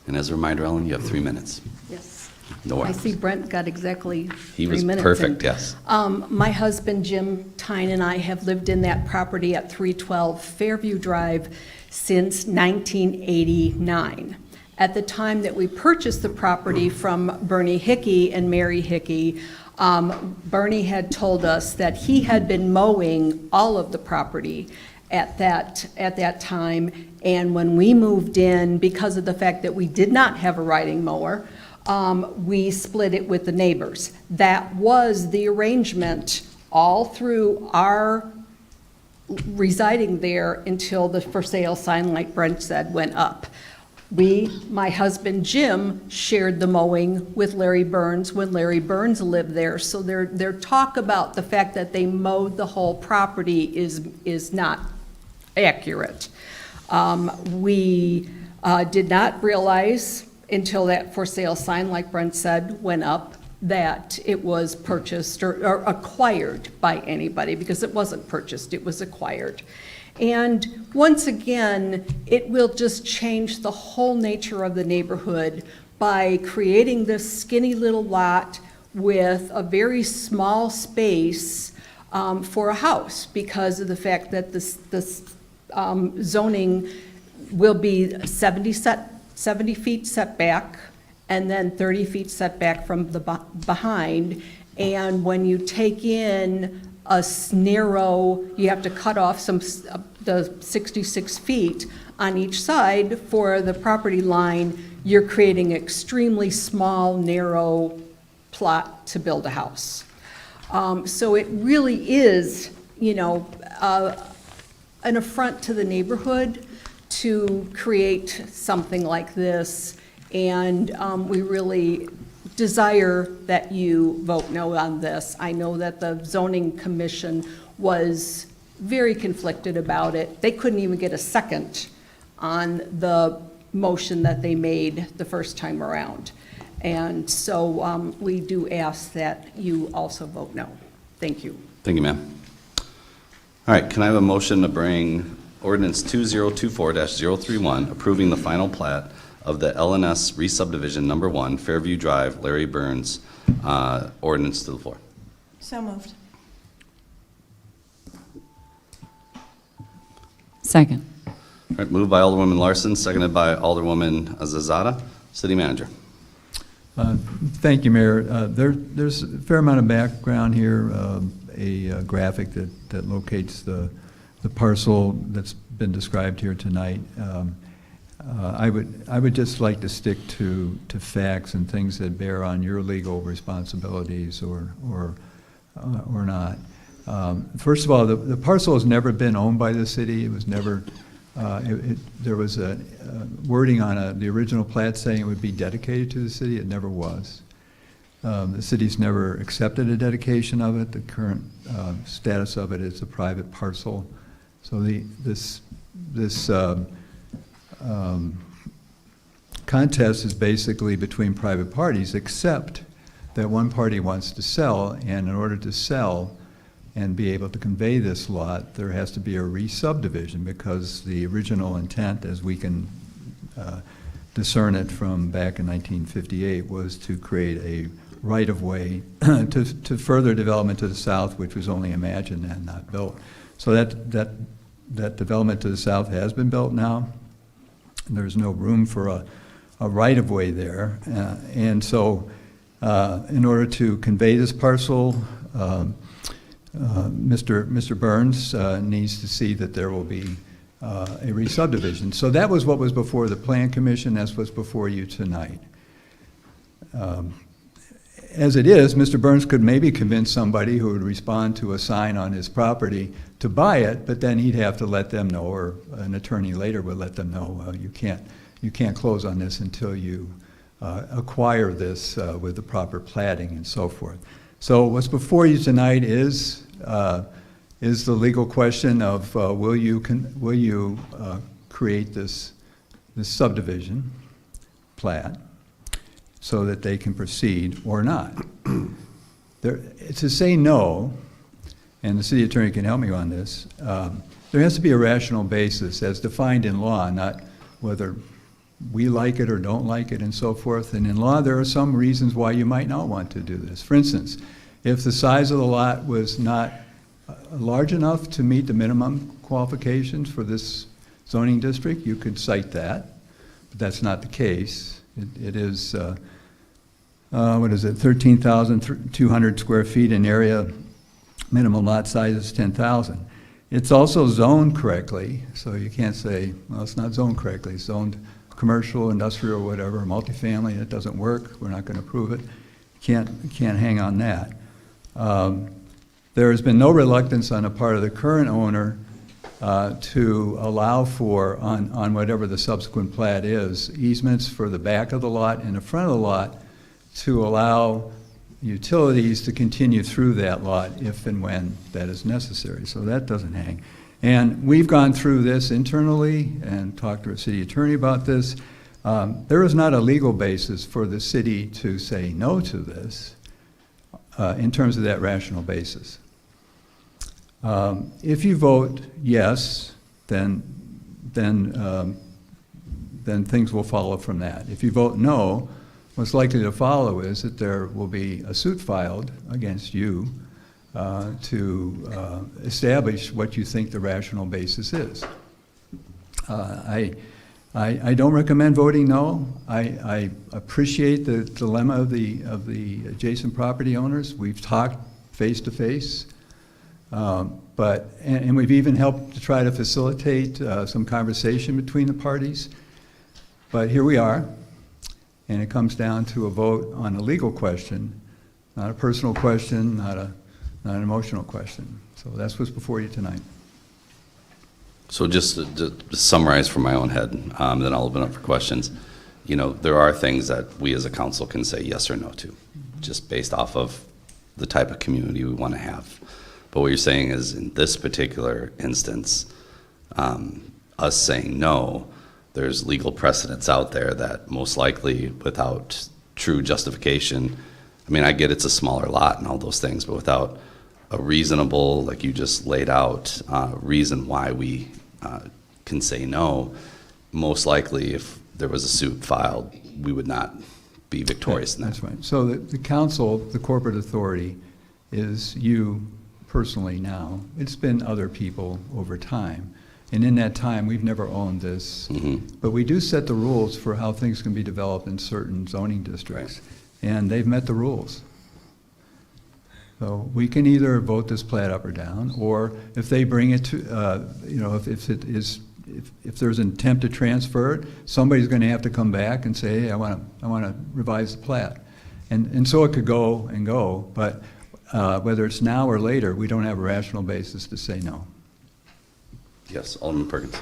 And as a reminder, Ellen, you have 3 minutes. Yes. No I worries. see Brent got exactly 3 He was minutes. perfect, and, yes. My husband, Jim Tyne, and I have lived in that property at 312 Fairview Drive since 1989. At the time that we purchased the property from Bernie Hickey and Mary Hickey, Bernie had told us that he had been mowing all of the property at that time, and when we moved in, because of the fact that we did not have a riding mower, we split it with the neighbors. That was the arrangement all through our residing there until the for sale sign, like Brent said, went up. My husband Jim shared the mowing with Larry Burns when Larry Burns lived there. So their talk about the fact that they mowed the whole property is not accurate. We did not realize until that for sale sign, like Brent said, went up, that it was purchased or acquired by anybody, because it wasn't purchased, it was acquired. And once again, it will just change the whole nature of the neighborhood by creating this skinny little lot with a very small space for a house, because of the fact that this zoning will be 70 feet setback and then 30 feet setback from the behind. And when you take in a narrow, you have to cut off the 66 feet on each side for the property line, you're creating extremely small, narrow plot to build a house. So it really is, an affront to the neighborhood to create something like this. And we really desire that you vote no on this. I know that the zoning commission was very conflicted about it. They couldn't even get a second on the motion that they made the first time around. And so we do ask that you also vote no. Thank you. Thank you, ma'am. All right, can I have a motion to bring ordinance 2024-031, approving the final plat of the LNS re-subdivision number 1, Fairview Drive, Larry Burns, ordinance to the floor? So moved. Second. All right, moved by Alderwoman Larson, seconded by Alderwoman Zazada. City Manager. Thank you, Mayor. There's a fair amount of background here, a graphic that locates the parcel that's been described here tonight. I would just like to stick to facts and things that bear on your legal responsibilities or not. First of all, the parcel has never been owned by the city. It was never. There was a wording on the original plat saying it would be dedicated to the city. It never was. The city's never accepted a dedication of it. The current status of it is a private parcel. So this contest is basically between private parties, except that one party wants to sell, and in order to sell and be able to convey this lot, there has to be a re-subdivision, because the original intent, as we can discern it from back in 1958, was to create a right-of-way to further development to the south, which was only imagined and not built. So that development to the south has been built now. There's no room for a right-of-way there. And so in order to convey this parcel, Mr. Burns needs to see that there will be a re-subdivision. So that was what was before the Plan Commission. That's what's before you tonight. As it is, Mr. Burns could maybe convince somebody who would respond to a sign on his property to buy it, but then he'd have to let them know, or an attorney later would let them know, you can't close on this until you acquire this with the proper platting and so forth. So what's before you tonight is the legal question of will you create this subdivision plat so that they can proceed or not. To say no, and the city attorney can help me on this, there has to be a rational basis as defined in law, not whether we like it or don't like it and so forth. And in law, there are some reasons why you might not want to do this. For instance, if the size of the lot was not large enough to meet the minimum qualifications for this zoning district, you could cite that, but that's not the case. It is, 13,200 square feet in area, minimum lot size is 10,000. It's also zoned correctly, so you can't say, well, it's not zoned correctly. It's zoned commercial, industrial, whatever, multifamily, it doesn't work, we're not going to approve it. Can't hang on that. There has been no reluctance on the part of the current owner to allow for, on whatever the subsequent plat is, easements for the back of the lot and the front of the lot to allow utilities to continue through that lot if and when that is necessary. So that doesn't hang. And we've gone through this internally and talked to our city attorney about this. There is not a legal basis for the city to say no to this in terms of that rational basis. If you vote yes, then things will follow from that. If you vote no, what's likely to follow is that there will be a suit filed against you to establish what you think the rational basis is. I don't recommend voting no. I appreciate the dilemma of the adjacent property owners. We've talked face to face, and we've even helped to try to facilitate some conversation between the parties. But here we are, and it comes down to a vote on a legal question, not a personal question, not an emotional question. So that's what's before you tonight. So just to summarize from my own head, then I'll open up for questions. You know, there are things that we as a council can say yes or no to, just based off of the type of community we want to have. But what you're saying is, in this particular instance, us saying no, there's legal precedents out there that most likely, without true justification, I mean, I get it's a smaller lot and all those things, but without a reasonable, like you just laid out, reason why we can say no, most likely if there was a suit filed, we would not be victorious in that. That's right. So the council, the corporate authority, is you personally now. It's been other people over time. And in that time, we've never owned this. But we do set the rules for how things can be developed in certain zoning districts. And they've met the rules. So we can either vote this plat up or down, or if they bring it to, if there's an attempt to transfer it, somebody's going to have to come back and say, hey, I want to revise the plat. And so it could go and go, but whether it's now or later, we don't have a rational basis to say no. Yes, Alderman Perkins.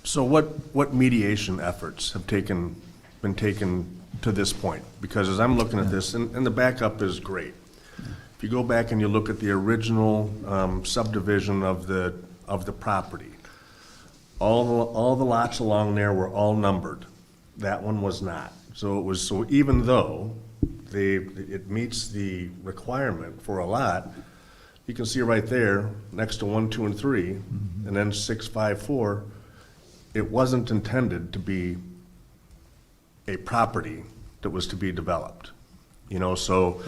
So what mediation efforts have been taken to this point? Because as I'm looking at this, and the backup is great. If you go back and you look at the original subdivision of the property, all the lots along there were all numbered. That one was not. So even though it meets the requirement for a lot, you can see right there, next to 1, 2, and 3, and then 6, 5, 4, it wasn't intended to be a property that was to be developed. So,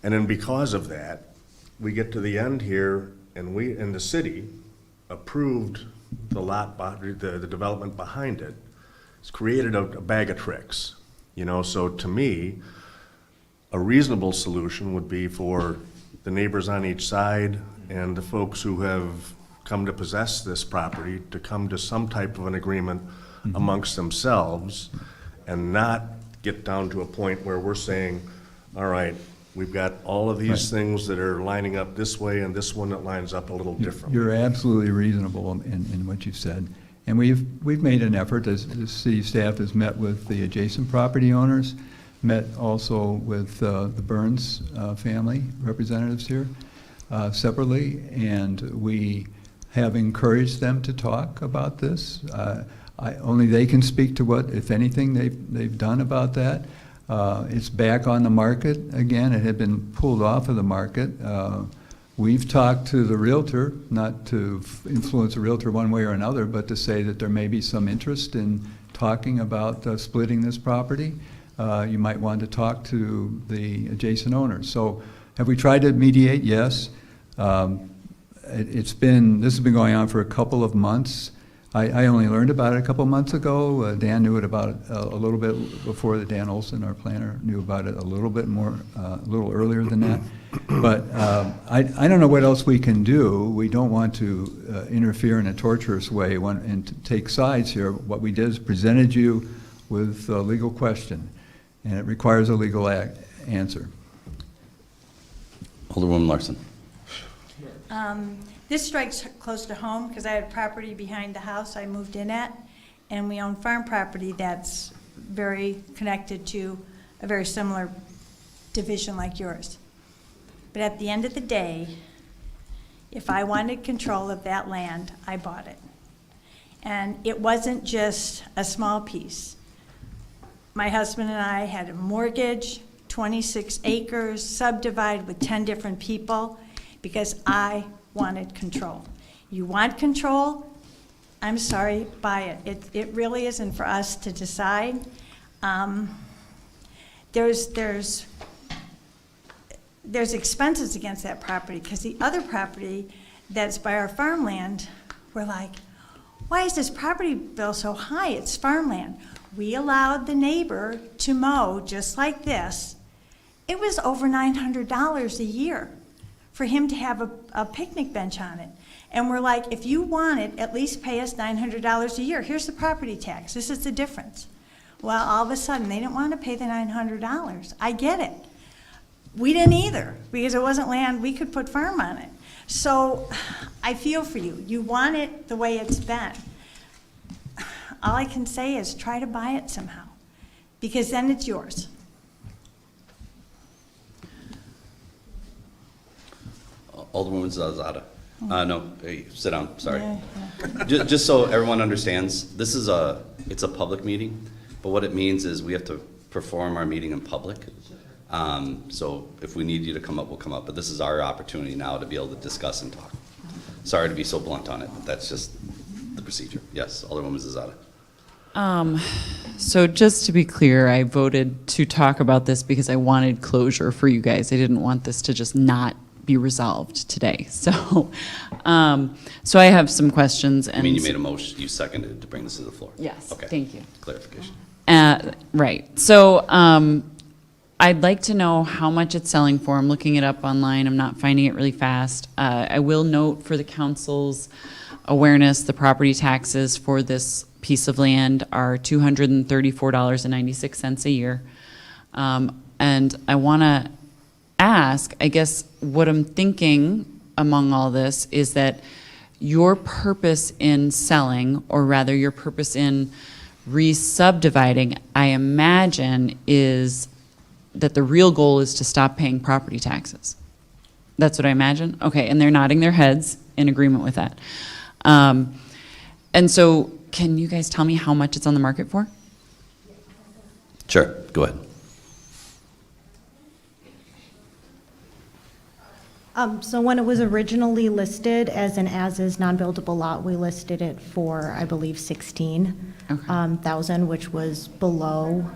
and then because of that, we get to the end here, and the city approved the lot, the development behind it. It's created a bag of tricks. So to me, a reasonable solution would be for the neighbors on each side and the folks who have come to possess this property to come to some type of an agreement amongst themselves and not get down to a point where we're saying, all right, we've got all of these things that are lining up this way and this one that lines up a little differently. You're absolutely reasonable in what you've said. And we've made an effort, as the city staff has met with the adjacent property owners, met also with the Burns family representatives here separately, and we have encouraged them to talk about this. Only they can speak to what, if anything, they've done about that. It's back on the market again. It had been pulled off of the market. We've talked to the realtor, not to influence the realtor one way or another, but to say that there may be some interest in talking about splitting this property. You might want to talk to the adjacent owners. So have we tried to mediate? Yes. This has been going on for a couple of months. I only learned about it a couple of months ago. Dan knew it about a little bit before. Dan Olson, our planner, knew about it a little bit more, a little earlier than that. But I don't know what else we can do. We don't want to interfere in a torturous way and to take sides here. What we did is presented you with a legal question, and it requires a legal answer. Alderwoman Larson. This strikes close to home because I had property behind the house I moved in at, and we own farm property that's very connected to a very similar division like yours. But at the end of the day, if I wanted control of that land, I bought it. And it wasn't just a small piece. My husband and I had a mortgage, 26 acres, subdivided with 10 different people, because I wanted control. You want control? I'm sorry, buy it. It really isn't for us to decide. There's expenses against that property, because the other property that's by our farmland, we're like, why is this property bill so high? It's farmland. We allowed the neighbor to mow just like this. It was over $900 a year for him to have a picnic bench on it. And we're like, if you want it, at least pay us $900 a year. Here's the property tax. This is the difference. Well, all of a sudden, they didn't want to pay the $900. I get it. We didn't either, because it wasn't land we could put farm on it. So I feel for you. You want it the way it's been. All I can say is try to buy it somehow, because then it's yours. Alderwoman Zazada. No, hey, sit down, sorry. Just so everyone understands, it's a public meeting, but what it means is we have to perform our meeting in public. So if we need you to come up, we'll come up, but this is our opportunity now to be able to discuss and talk. Sorry to be so blunt on it, but that's just the procedure. Yes, Alderwoman Zazada. So just to be clear, I voted to talk about this because I wanted closure for you guys. I didn't want this to just not be resolved today. So, so I have some questions. I mean, you made a motion, you seconded to bring this to the floor? Yes, Okay. thank you. Clarification. Right. So I'd like to know how much it's selling for. I'm looking it up online. I'm not finding it really fast. I will note for the council's awareness, the property taxes for this piece of land are $234.96 a year. And I want to ask, I guess what I'm thinking among all this is that your purpose in selling, or rather your purpose in re-subdividing, I imagine is that the real goal is to stop paying property taxes. That's what I imagine? Okay, and they're nodding their heads in agreement with that. And so, can you guys tell me how much it's on the market for? Sure, go ahead. So when it was originally listed as an as-is non-buildable lot, we listed it for, I believe, 16,000, which was below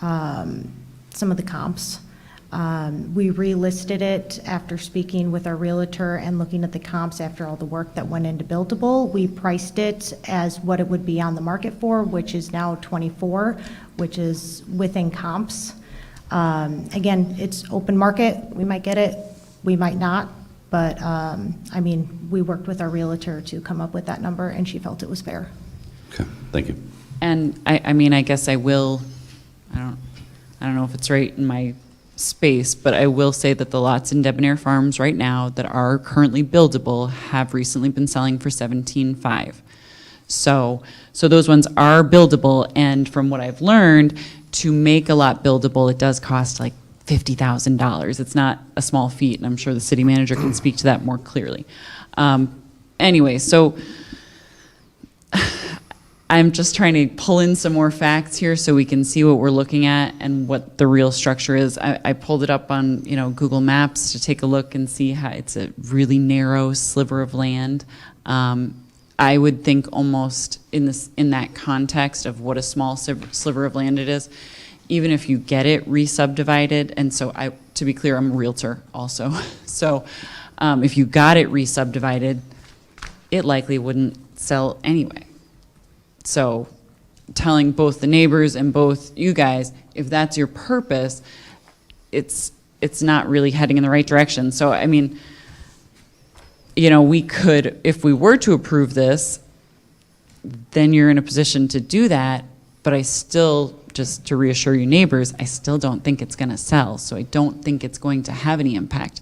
some of the comps. We relisted it after speaking with our realtor and looking at the comps after all the work that went into buildable. We priced it as what it would be on the market for, which is now 24, which is within comps. Again, it's open market. We might get it, we might not. But, I mean, we worked with our realtor to come up with that number, and she felt it was fair. Okay, thank you. And I mean, I guess I will, I don't know if it's right in my space, but I will say that the lots in Debonair Farms right now that are currently buildable have recently been selling for $17,500. So those ones are buildable, and from what I've learned, to make a lot buildable, it does cost like $50,000. It's not a small feat, and I'm sure the city manager can speak to that more clearly. Anyway, so I'm just trying to pull in some more facts here so we can see what we're looking at and what the real structure is. I pulled it up on, Google Maps to take a look and see how it's a really narrow sliver of land. I would think almost in that context of what a small sliver of land it is, even if you get it re-subdivided, and so to be clear, I'm a realtor also. So if you got it re-subdivided, it likely wouldn't sell anyway. So telling both the neighbors and both you guys, if that's your purpose, it's not really heading in the right direction. So, I mean, we could, if we were to approve this, then you're in a position to do that, but I still, just to reassure you neighbors, I still don't think it's going to sell, so I don't think it's going to have any impact.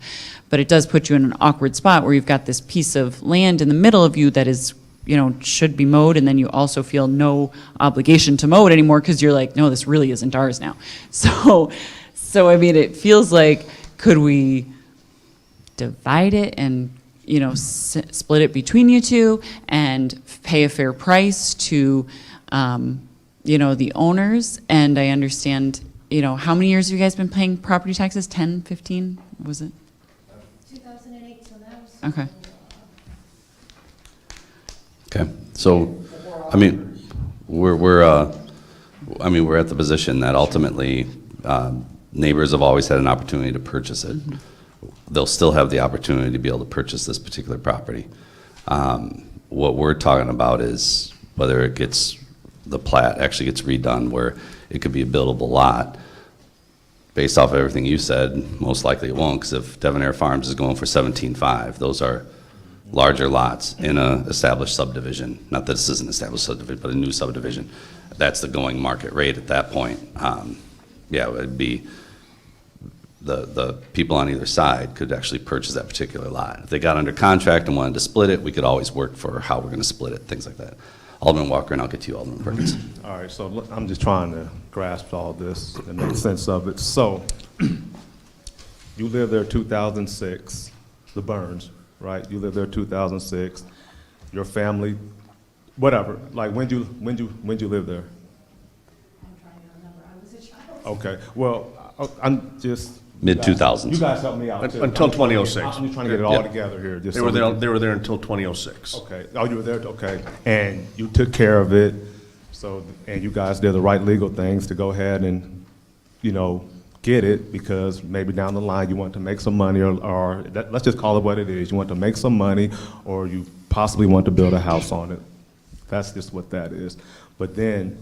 But it does put you in an awkward spot where you've got this piece of land in the middle of you that is, should be mowed, and then you also feel no obligation to mow it anymore because you're like, no, this really isn't ours now. So I mean, it feels like, could we divide it and, split it between you two and pay a fair price to, the owners? And I understand, how many years have you guys been paying property taxes? 10, 15, was it? 2008, so that was... Okay. Okay, so, I mean, we're at the position that ultimately, neighbors have always had an opportunity to purchase it. They'll still have the opportunity to be able to purchase this particular property. What we're talking about is whether the plat actually gets redone where it could be a buildable lot. Based off of everything you said, most likely it won't, because if Debonair Farms is going for $17,500, those are larger lots in a established subdivision. Not that this isn't an established subdivision, but a new subdivision. That's the going market rate at that point. Yeah, it would be the people on either side could actually purchase that particular lot. If they got under contract and wanted to split it, we could always work for how we're going to split it, things like that. Alderman Walker, and I'll get to you, Alderman Perkins. All right, so look, I'm just trying to grasp all this and make sense of it. So, you lived there 2006, the Burns, right? You lived there 2006. Your family, whatever. Like, when you live there? I'm trying to remember. I was a child. Okay. Well, I'm just Mid-2000s. You guys help me out too. Until 2006. I'm just trying to get it all together here. Just They so were we there, can- they were there until 2006. Okay. Oh, you were there. Okay. And you took care of it. So, and you guys did the right legal things to go ahead and, get it because maybe down the line you want to make some money, or let's just call it what it is. You want to make some money, or you possibly want to build a house on it. That's just what that is. But then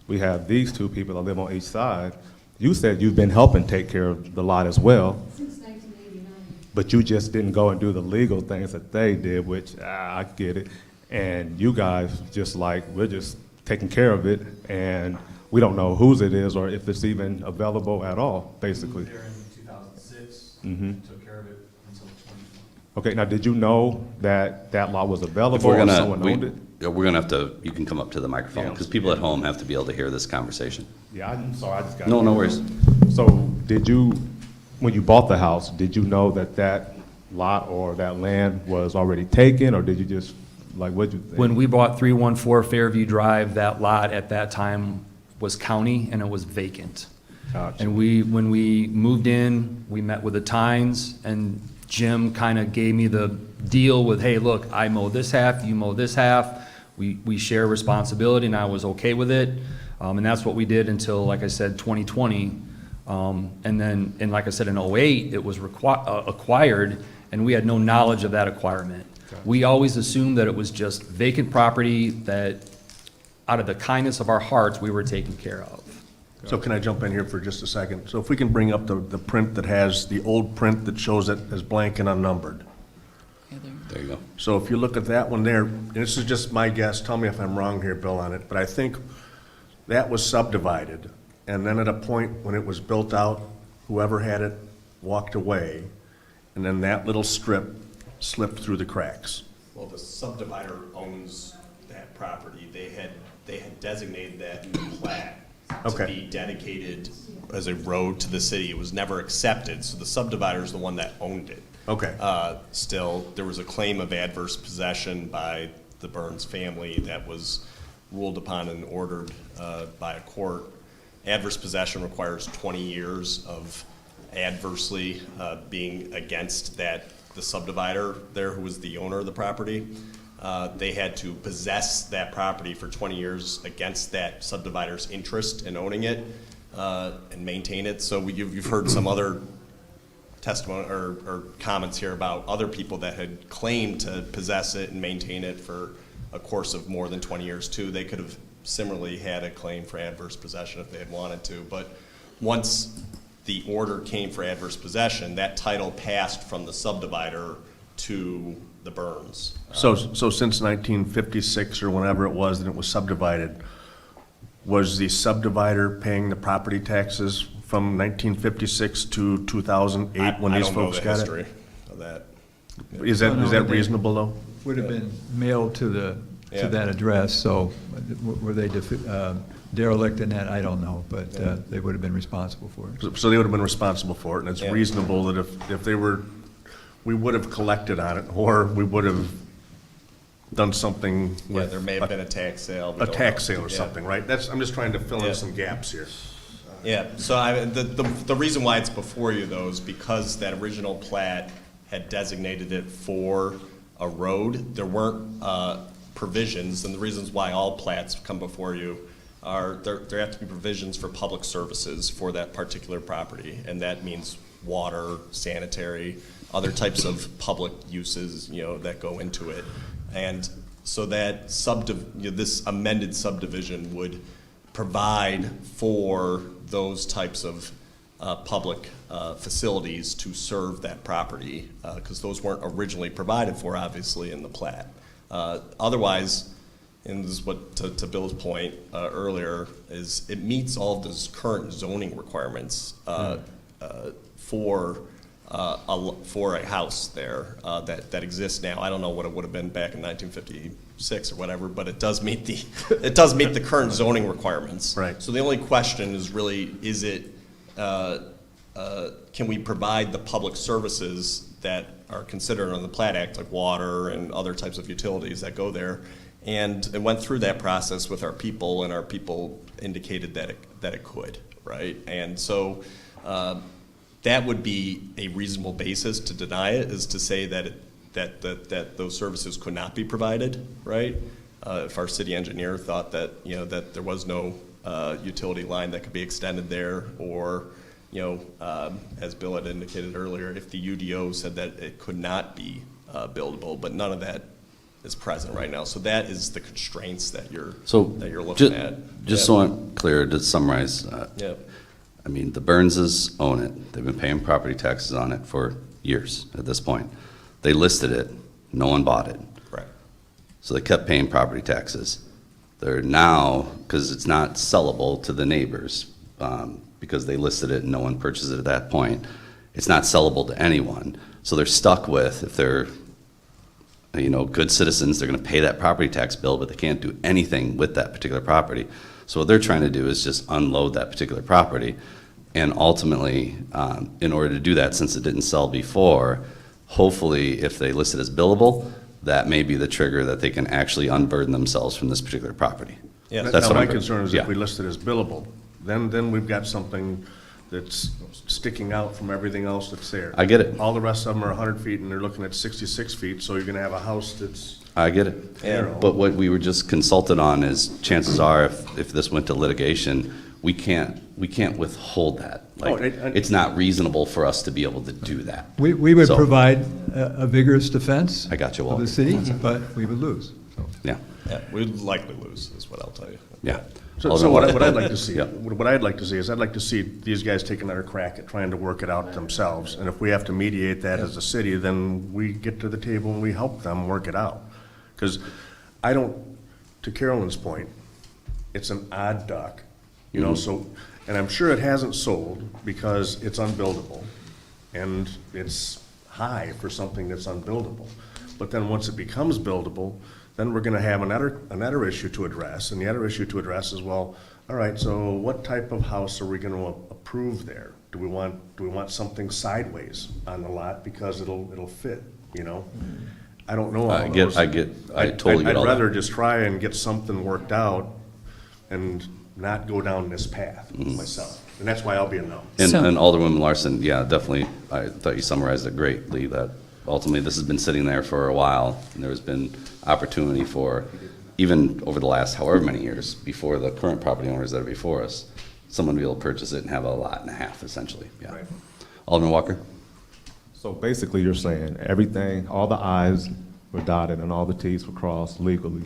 we have these two people that live on each side. You said you've been helping take care of the lot as well. Since 1989. But you just didn't go and do the legal things that they did, which I get it. And you guys just like, we're just taking care of it, and we don't know whose it is or if it's even available at all, basically. There in 2006, took care of it until 2020. Okay, now did you know that that lot was If available we're or gonna, someone owned it? we're gonna have to, you can come up to the microphone, Yeah. because people at home have to be able to hear this conversation. Yeah, I'm sorry, I just got. No, no worries. So did you, when you bought the house, did you know that that lot or that land was already taken, or did you just, like, what'd you think? When we bought 314 Fairview Drive, that lot at that time was county and it was vacant. Gotcha. And when we moved in, we met with the Tynes, and Jim kind of gave me the deal with, hey, look, I mow this half, you mow this half. We share responsibility, and I was okay with it. And that's what we did until, like I said, 2020. And then, and like I said, in '08, it was acquired, and we had no knowledge of that acquirement. We always assumed that it was just vacant property that, out of the kindness of our hearts, we were taking care of. So can I jump in here for just a second? So if we can bring up the print that has, the old print that shows it as blank and unnumbered. There you go. So if you look at that one there, and this is just my guess, tell me if I'm wrong here, Bill, on it, but I think that was subdivided, and then at a point when it was built out, whoever had it walked away, and then that little strip slipped through the cracks. Well, the subdivider owns that property. They had designated that in the plat to Okay. be dedicated as a road to the city. It was never accepted, so the subdivider is the one that owned it. Okay. Still, there was a claim of adverse possession by the Burns family that was ruled upon and ordered by a court. Adverse possession requires 20 years of adversely being against the subdivider there, who was the owner of the property. They had to possess that property for 20 years against that subdivider's interest in owning it and maintain it. So you've heard some other testimony or comments here about other people that had claimed to possess it and maintain it for a course of more than 20 years too. They could have similarly had a claim for adverse possession if they had wanted to. But once the order came for adverse possession, that title passed from the subdivider to the Burns. So since 1956 or whenever it was that it was subdivided, was the subdivider paying the property taxes from 1956 to 2008 when these folks got I it? don't know the history of that. Is that reasonable, though? Would have been mailed to Yeah. that address, so were they derelict in that? I don't know, but they would have been responsible for it. So they would have been responsible for it, and it's Yeah. reasonable that if they were, we would have collected on it, or we would have done something Yeah, with. there may have been a tax sale. we A don't tax know. sale or Yeah. something, right? I'm just trying to fill Yeah. in some gaps here. Yeah, so the reason why it's before you though is because that original plat had designated it for a road. There weren't provisions, and the reasons why all plats come before you are, there have to be provisions for public services for that particular property, and that means water, sanitary, other types of public uses, that go into it. And so that this amended subdivision would provide for those types of public facilities to serve that property, because those weren't originally provided for, obviously, in the plat. Otherwise, and this is what, to Bill's point earlier, is it meets all of those current zoning requirements for a house there that exists now. I don't know what it would have been back in 1956 or whatever, but it does meet the current zoning requirements. Right. So the only question is really, is it can we provide the public services that are considered under the Plat Act, like water and other types of utilities that go there? And it went through that process with our people, and our people indicated that it could, right? And so that would be a reasonable basis to deny it, is to say that those services could not be provided, right? If our city engineer thought that that there was no utility line that could be extended there, or as Bill had indicated earlier, if the UDO said that it could not be buildable, but none of that is present right now. So that is the constraints that you're looking at. Just so I'm clear, to summarize, Yep. I mean, the Burnses own it. They've been paying property taxes on it for years at this point. They listed it, no one bought it. Correct. So they kept paying property taxes. They're now, because it's not sellable to the neighbors, because they listed it and no one purchased it at that point, it's not sellable to anyone. So they're stuck with, if they're, good citizens, they're gonna pay that property tax bill, but they can't do anything with that particular property. So what they're trying to do is just unload that particular property. And ultimately, in order to do that, since it didn't sell before, hopefully, if they list it as billable, that may be the trigger that they can actually unburden themselves from this particular property. Yeah. That's Now, what my I'm- concern is yeah. if we list it as billable, then we've got something that's sticking out from everything else that's there. I get it. All the rest of them are 100 feet, and they're looking at 66 feet, so you're gonna have a house that's I get it. narrow. But what we were just consulted on is chances are, if this went to litigation, we can't withhold that. Like, Oh, it's not reasonable for us to be able to do that. We would So- provide a vigorous defense I got you, of Walter. the city, but we would lose. So. Yeah, Yeah, we'd likely lose, is what I'll tell you. yeah. So Alderman what Walker. I'd like to see, Yeah. what I'd like to see is I'd like to see these guys take another crack at trying to work it out themselves. And if we have to mediate that as a city, then we get to the table and we help them work it out. Because I don't, to Carolyn's point, it's an odd duck, so, and I'm sure it hasn't sold because it's unbuildable. And it's high for something that's unbuildable. But then once it becomes buildable, then we're gonna have another issue to address, and the other issue to address is, well, all right, so what type of house are we gonna approve there? Do we want something sideways on the lot because it'll fit, I don't know all I those. totally get all I'd that. rather just try and get something worked out and not go down this path myself, and that's why I'll be a no. And So- Alderwoman Larson, yeah, definitely, I thought you summarized it greatly, that ultimately this has been sitting there for a while, and there's been opportunity for, even over the last however many years, before the current property owners that are before us, someone to be able to purchase it and have a lot and a half, essentially, yeah. Right. Alderman Walker? So basically, you're saying everything, all the i's were dotted and all the t's were crossed legally.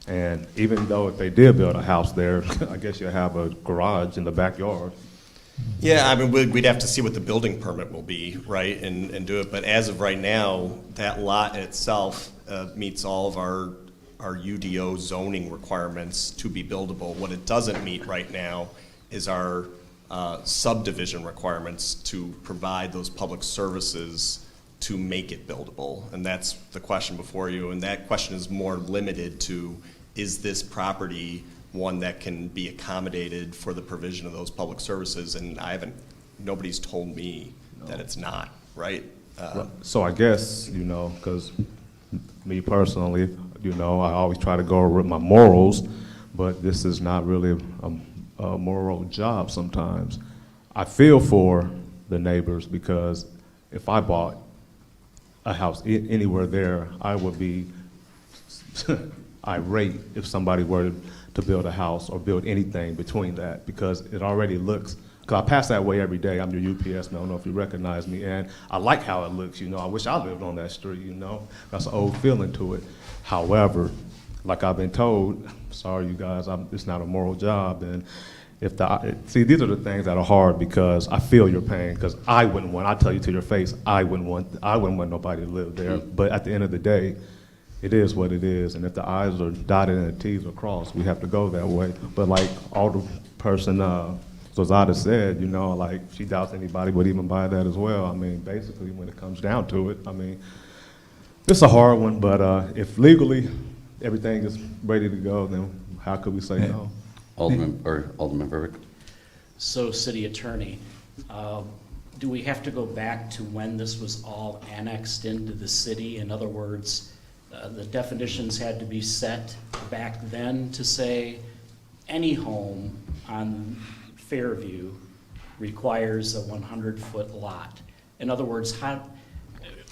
And even though if they did build a house there, I guess you have a garage in the backyard. Yeah, I mean, we'd have to see what the building permit will be, right, and do it. But as of right now, that lot itself meets all of our UDO zoning requirements to be buildable. What it doesn't meet right now is our subdivision requirements to provide those public services to make it buildable. And that's the question before you. And that question is more limited to, is this property one that can be accommodated for the provision of those public services? And nobody's told me that it's not, right? So I guess, because me personally, I always try to go with my morals, but this is not really a moral job sometimes. I feel for the neighbors because if I bought a house anywhere there, I would be irate if somebody were to build a house or build anything between that, because it already looks, because I pass that way every day. I'm your UPS man, I don't know if you recognize me, and I like how it looks, I wish I lived on that street, That's an old feeling to it. However, like I've been told, sorry you guys, it's not a moral job, and see, these are the things that are hard because I feel your pain, because I tell you to your face, I wouldn't want nobody to live there, but at the end of the day, it is what it is, and if the I's are dotted and the T's are crossed, we have to go that way. But like Alderperson Zozada said, like she doubts anybody would even buy that as well. I mean, basically, when it comes down to it, it's a hard one, but if legally everything is ready to go, then how could we say no? Alderman Burbick? So, City Attorney, do we have to go back to when this was all annexed into the city? In other words, the definitions had to be set back then to say any home on Fairview requires a 100-foot lot. In other words,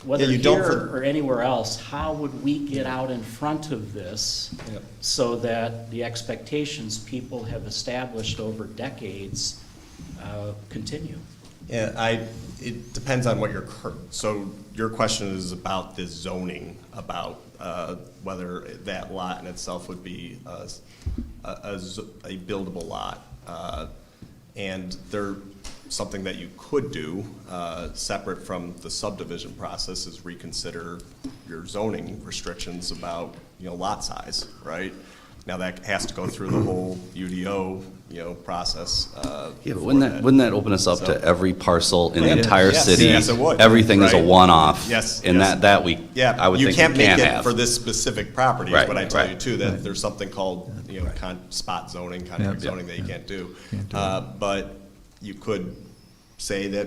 whether here or anywhere else, how would we get out in front of this so that the expectations people have established over decades continue? Yeah, it depends on what so your question is about the zoning, about whether that lot in itself would be a buildable lot. And something that you could do, separate from the subdivision process, is reconsider your zoning restrictions about, lot size, right? Now, that has to go through the whole UDO, process. Yeah, but wouldn't that open us up So- to every parcel in the Yeah. entire Yes. city? Yes, it would. Everything is a Right. one-off. Yes, And yes. that I would you think can't you make can't it have. for this specific property, is Right, what I tell you right. too, that there's something called, spot zoning, contract Yeah. zoning that you can't do. Can't do it. But you could say that,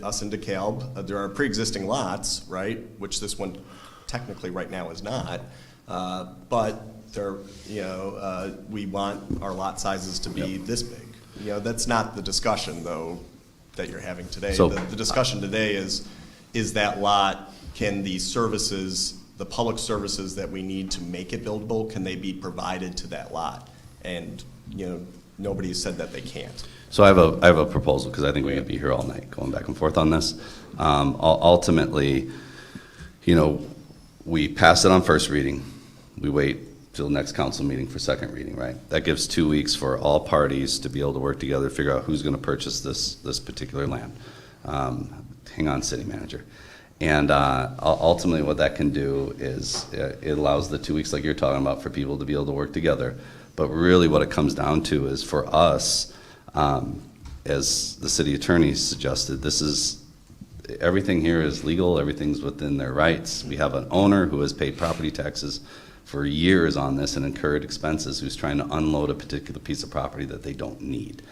us in DeKalb, there are pre-existing lots, right, which this one technically right now is not, but there, we want our lot sizes to be this big. That's not the discussion, though, that you're having today. So- The discussion today is that lot, can the services, the public services that we need to make it buildable, can they be provided to that lot? And, nobody said that they can't. So I have a proposal, because I think we could be here all night going back and forth on this. Ultimately, we pass it on first reading. We wait till the next council meeting for second reading, right? That gives 2 weeks for all parties to be able to work together, figure out who's going to purchase this particular land. Hang on, city manager. And ultimately, what that can do is it allows the 2 weeks, like you're talking about, for people to be able to work together. But really, what it comes down to is for us, as the city attorney suggested, everything here is legal, everything's within their rights. We have an owner who has paid property taxes for years on this and incurred expenses, who's trying to unload a particular piece of property that they don't need.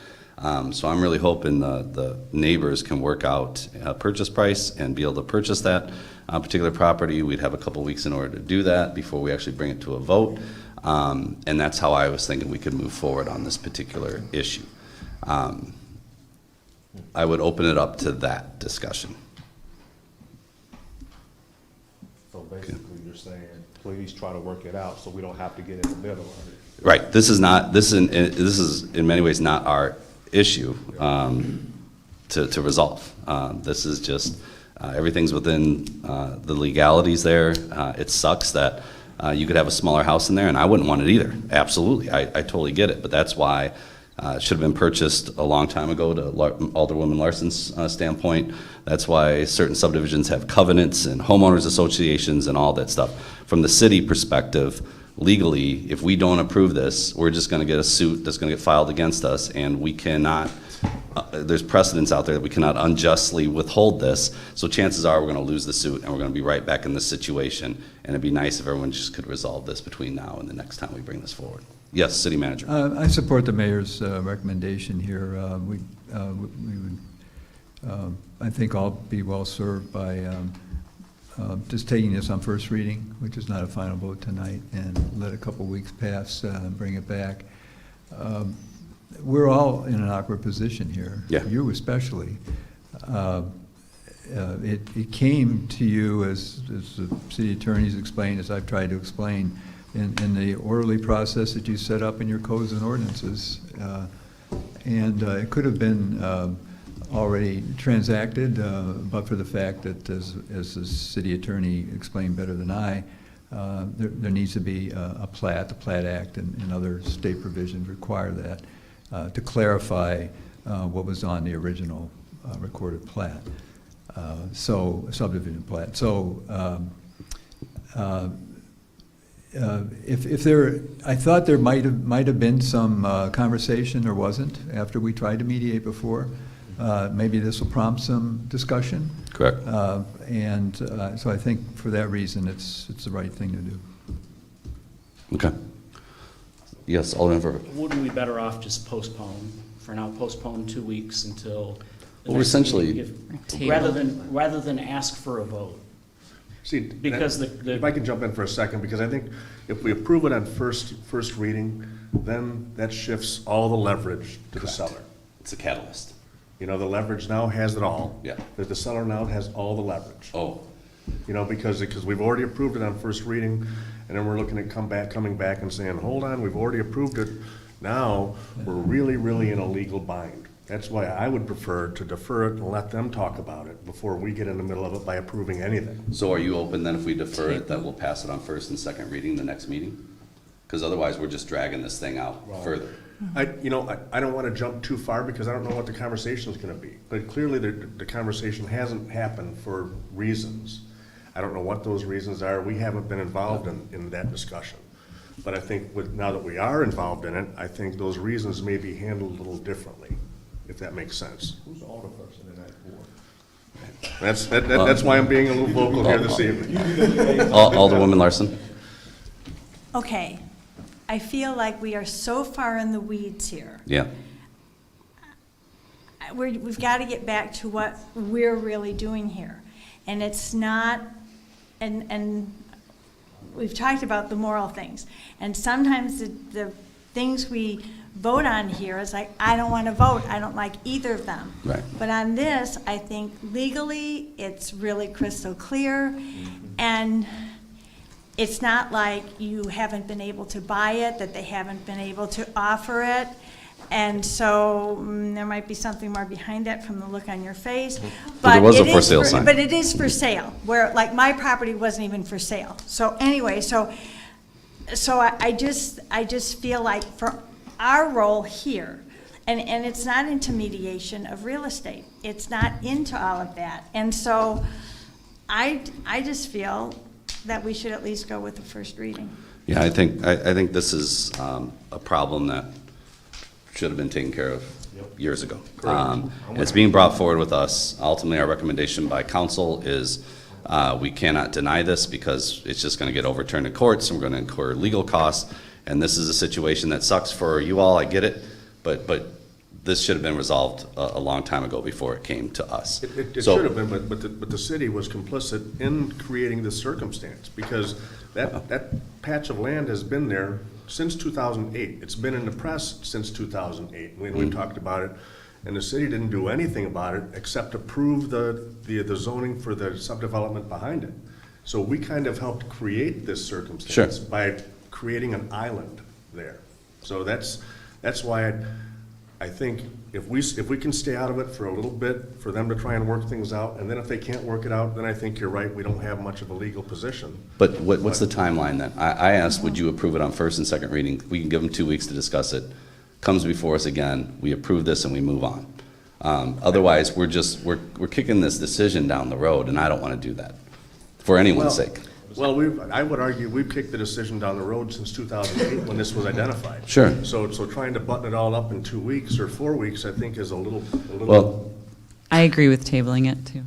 So I'm really hoping the neighbors can work out a purchase price and be able to purchase that particular property. We'd have a couple weeks in order to do that before we actually bring it to a vote. And that's how I was thinking we could move forward on this particular issue. I would open it up to that discussion. So basically, you're saying, please try to work it out so we don't have to get in the middle of it. Right, this is in many ways not our issue to resolve. This is just, everything's within the legalities there. It sucks that you could have a smaller house in there, and I wouldn't want it either, absolutely, I totally get it, but that's why it should have been purchased a long time ago, to Alderwoman Larson's standpoint. That's why certain subdivisions have covenants and homeowners associations and all that stuff. From the city perspective, legally, if we don't approve this, we're just going to get a suit that's going to get filed against us, and we cannot, there's precedents out there that we cannot unjustly withhold this, so chances are we're going to lose the suit, and we're going to be right back in this situation, and it'd be nice if everyone just could resolve this between now and the next time we bring this forward. Yes, city manager. I support the mayor's recommendation here. We would, I think, all be well served by just taking this on first reading, which is not a final vote tonight, and let a couple weeks pass and bring it back. We're all in an awkward position here. Yeah. You especially. It came to you, as the city attorneys explained, as I've tried to explain, in the orderly process that you set up in your codes and ordinances. And it could have been already transacted, but for the fact that, as the city attorney explained better than I, there needs to be a plat. The Plat Act and other state provisions require that to clarify what was on the original recorded plat. So, subdivision plat. So, if there, I thought there might have been some conversation, or wasn't, after we tried to mediate before. Maybe this will prompt some discussion. Correct. And so I think for that reason, it's the right thing to do. Okay. Yes, Alderman Verbeek. Wouldn't we be better off just postpone, for now, postpone 2 weeks until the Well, next essentially- meeting, rather than ask for a vote? See, Because the- if I can jump in for a second, because I think if we approve it on first reading, then that shifts all the leverage to the seller. It's a catalyst. The leverage now has it all. Yeah. That the seller now has all the leverage. Oh, Because we've already approved it on first reading, and then we're looking at coming back and saying, hold on, we've already approved it. Now, we're really, really in a legal bind. That's why I would prefer to defer it and let them talk about it before we get in the middle of it by approving anything. So are you open then if we defer it, that we'll pass it on first and second reading the next meeting? Because otherwise, we're just dragging this thing out further. I don't want to jump too far because I don't know what the conversation is going to be. But clearly, the conversation hasn't happened for reasons. I don't know what those reasons are. We haven't been involved in that discussion. But I think now that we are involved in it, I think those reasons may be handled a little differently, if that makes sense. Who's the older person in that board? That's why I'm being a little vocal here this evening. Alderwoman Larson? Okay, I feel like we are so far in the weeds here. Yeah. We've got to get back to what we're really doing here. And it's not, and we've talked about the moral things. And sometimes the things we vote on here is like, I don't want to vote. I don't like either of them. Right. But on this, I think legally, it's really crystal clear. And it's not like you haven't been able to buy it, that they haven't been able to offer it. And so there might be something more behind that from the look on your face. But there was a it for is sale sign. But it is for sale, where, like, my property wasn't even for sale. So anyway, so I just feel like for our role here, and it's not into mediation of real estate. It's not into all of that. And so I just feel that we should at least go with the first reading. Yeah, I think this is a problem that should have been taken care of years ago. And it's being brought forward with us. Ultimately, our recommendation by council is we cannot deny this because it's just going to get overturned in courts and we're going to incur legal costs. And this is a situation that sucks for you all, I get it, but this should have been resolved a long time ago before it came to us. It should have been, but the city was complicit in creating this circumstance because that patch of land has been there since 2008. It's been in the press since 2008. We talked about it, and the city didn't do anything about it except approve the zoning for the subdevelopment behind it. So we kind of helped create this circumstance by creating an island there. So that's why I think if we can stay out of it for a little bit, for them to try and work things out, and then if they can't work it out, then I think you're right, we don't have much of a legal position. But what's the timeline then? I asked, would you approve it on first and second reading? We can give them 2 weeks to discuss it. Comes before us again, we approve this and we move on. Otherwise, we're kicking this decision down the road, and I don't want to do that for anyone's sake. Well, I would argue we've kicked the decision down the road since 2008 when this was identified. Sure. So trying to button it all up in 2 weeks or 4 weeks, I think is a little. Well, I agree with tabling it, too.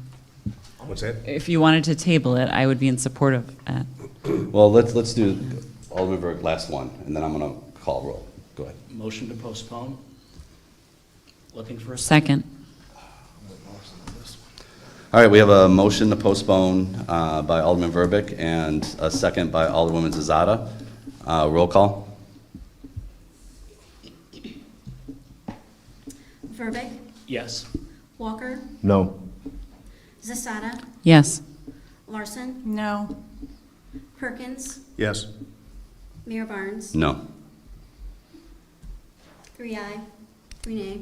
What's that? If you wanted to table it, I would be in support of it. well, let's do Alderman Berg, last one, and then I'm going to call roll. Go ahead. Motion to postpone? Looking for a Second. All right, we have a motion to postpone by Alderman Verbeek and a second by Alderwoman Zazada. Roll call. Verbic, Yes. Walker, No. Zasada, Yes. Larson, No. Perkins, Yes. Mayor Barnes. No. 3 aye, 3 nay.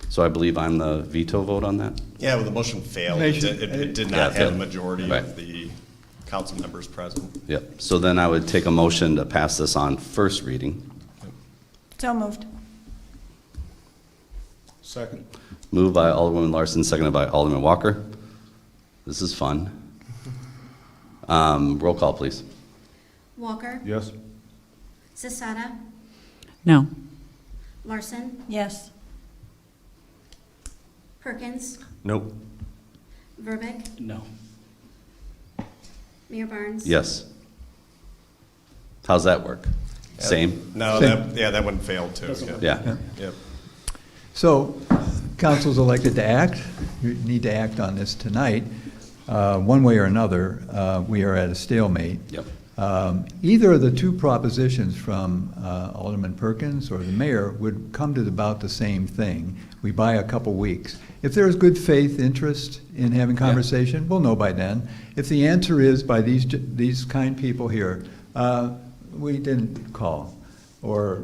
So I believe I'm the veto vote on that? Yeah, well, the motion failed. It did Yeah, not it have a failed. majority Right. of the council members present. Yep. So then I would take a motion to pass this on first reading. So moved. Second. Moved by Alderwoman Larson, seconded by Alderman Walker. This is fun. Roll call, please. Walker, Yes. Zasada, No. Larson, Yes. Perkins, Nope. Verbic, No. Mayor Barnes. Yes. How's that work? Same? No, Same. that one failed too. Yeah. Yep. So, council's elected to act. You need to act on this tonight. One way or another, we are at a stalemate. Yep. Either of the two propositions from Alderman Perkins or the mayor would come to about the same thing. We buy a couple weeks. If there's good faith interest in having conversation, we'll know by then. If the answer is by these kind people here, we didn't call, or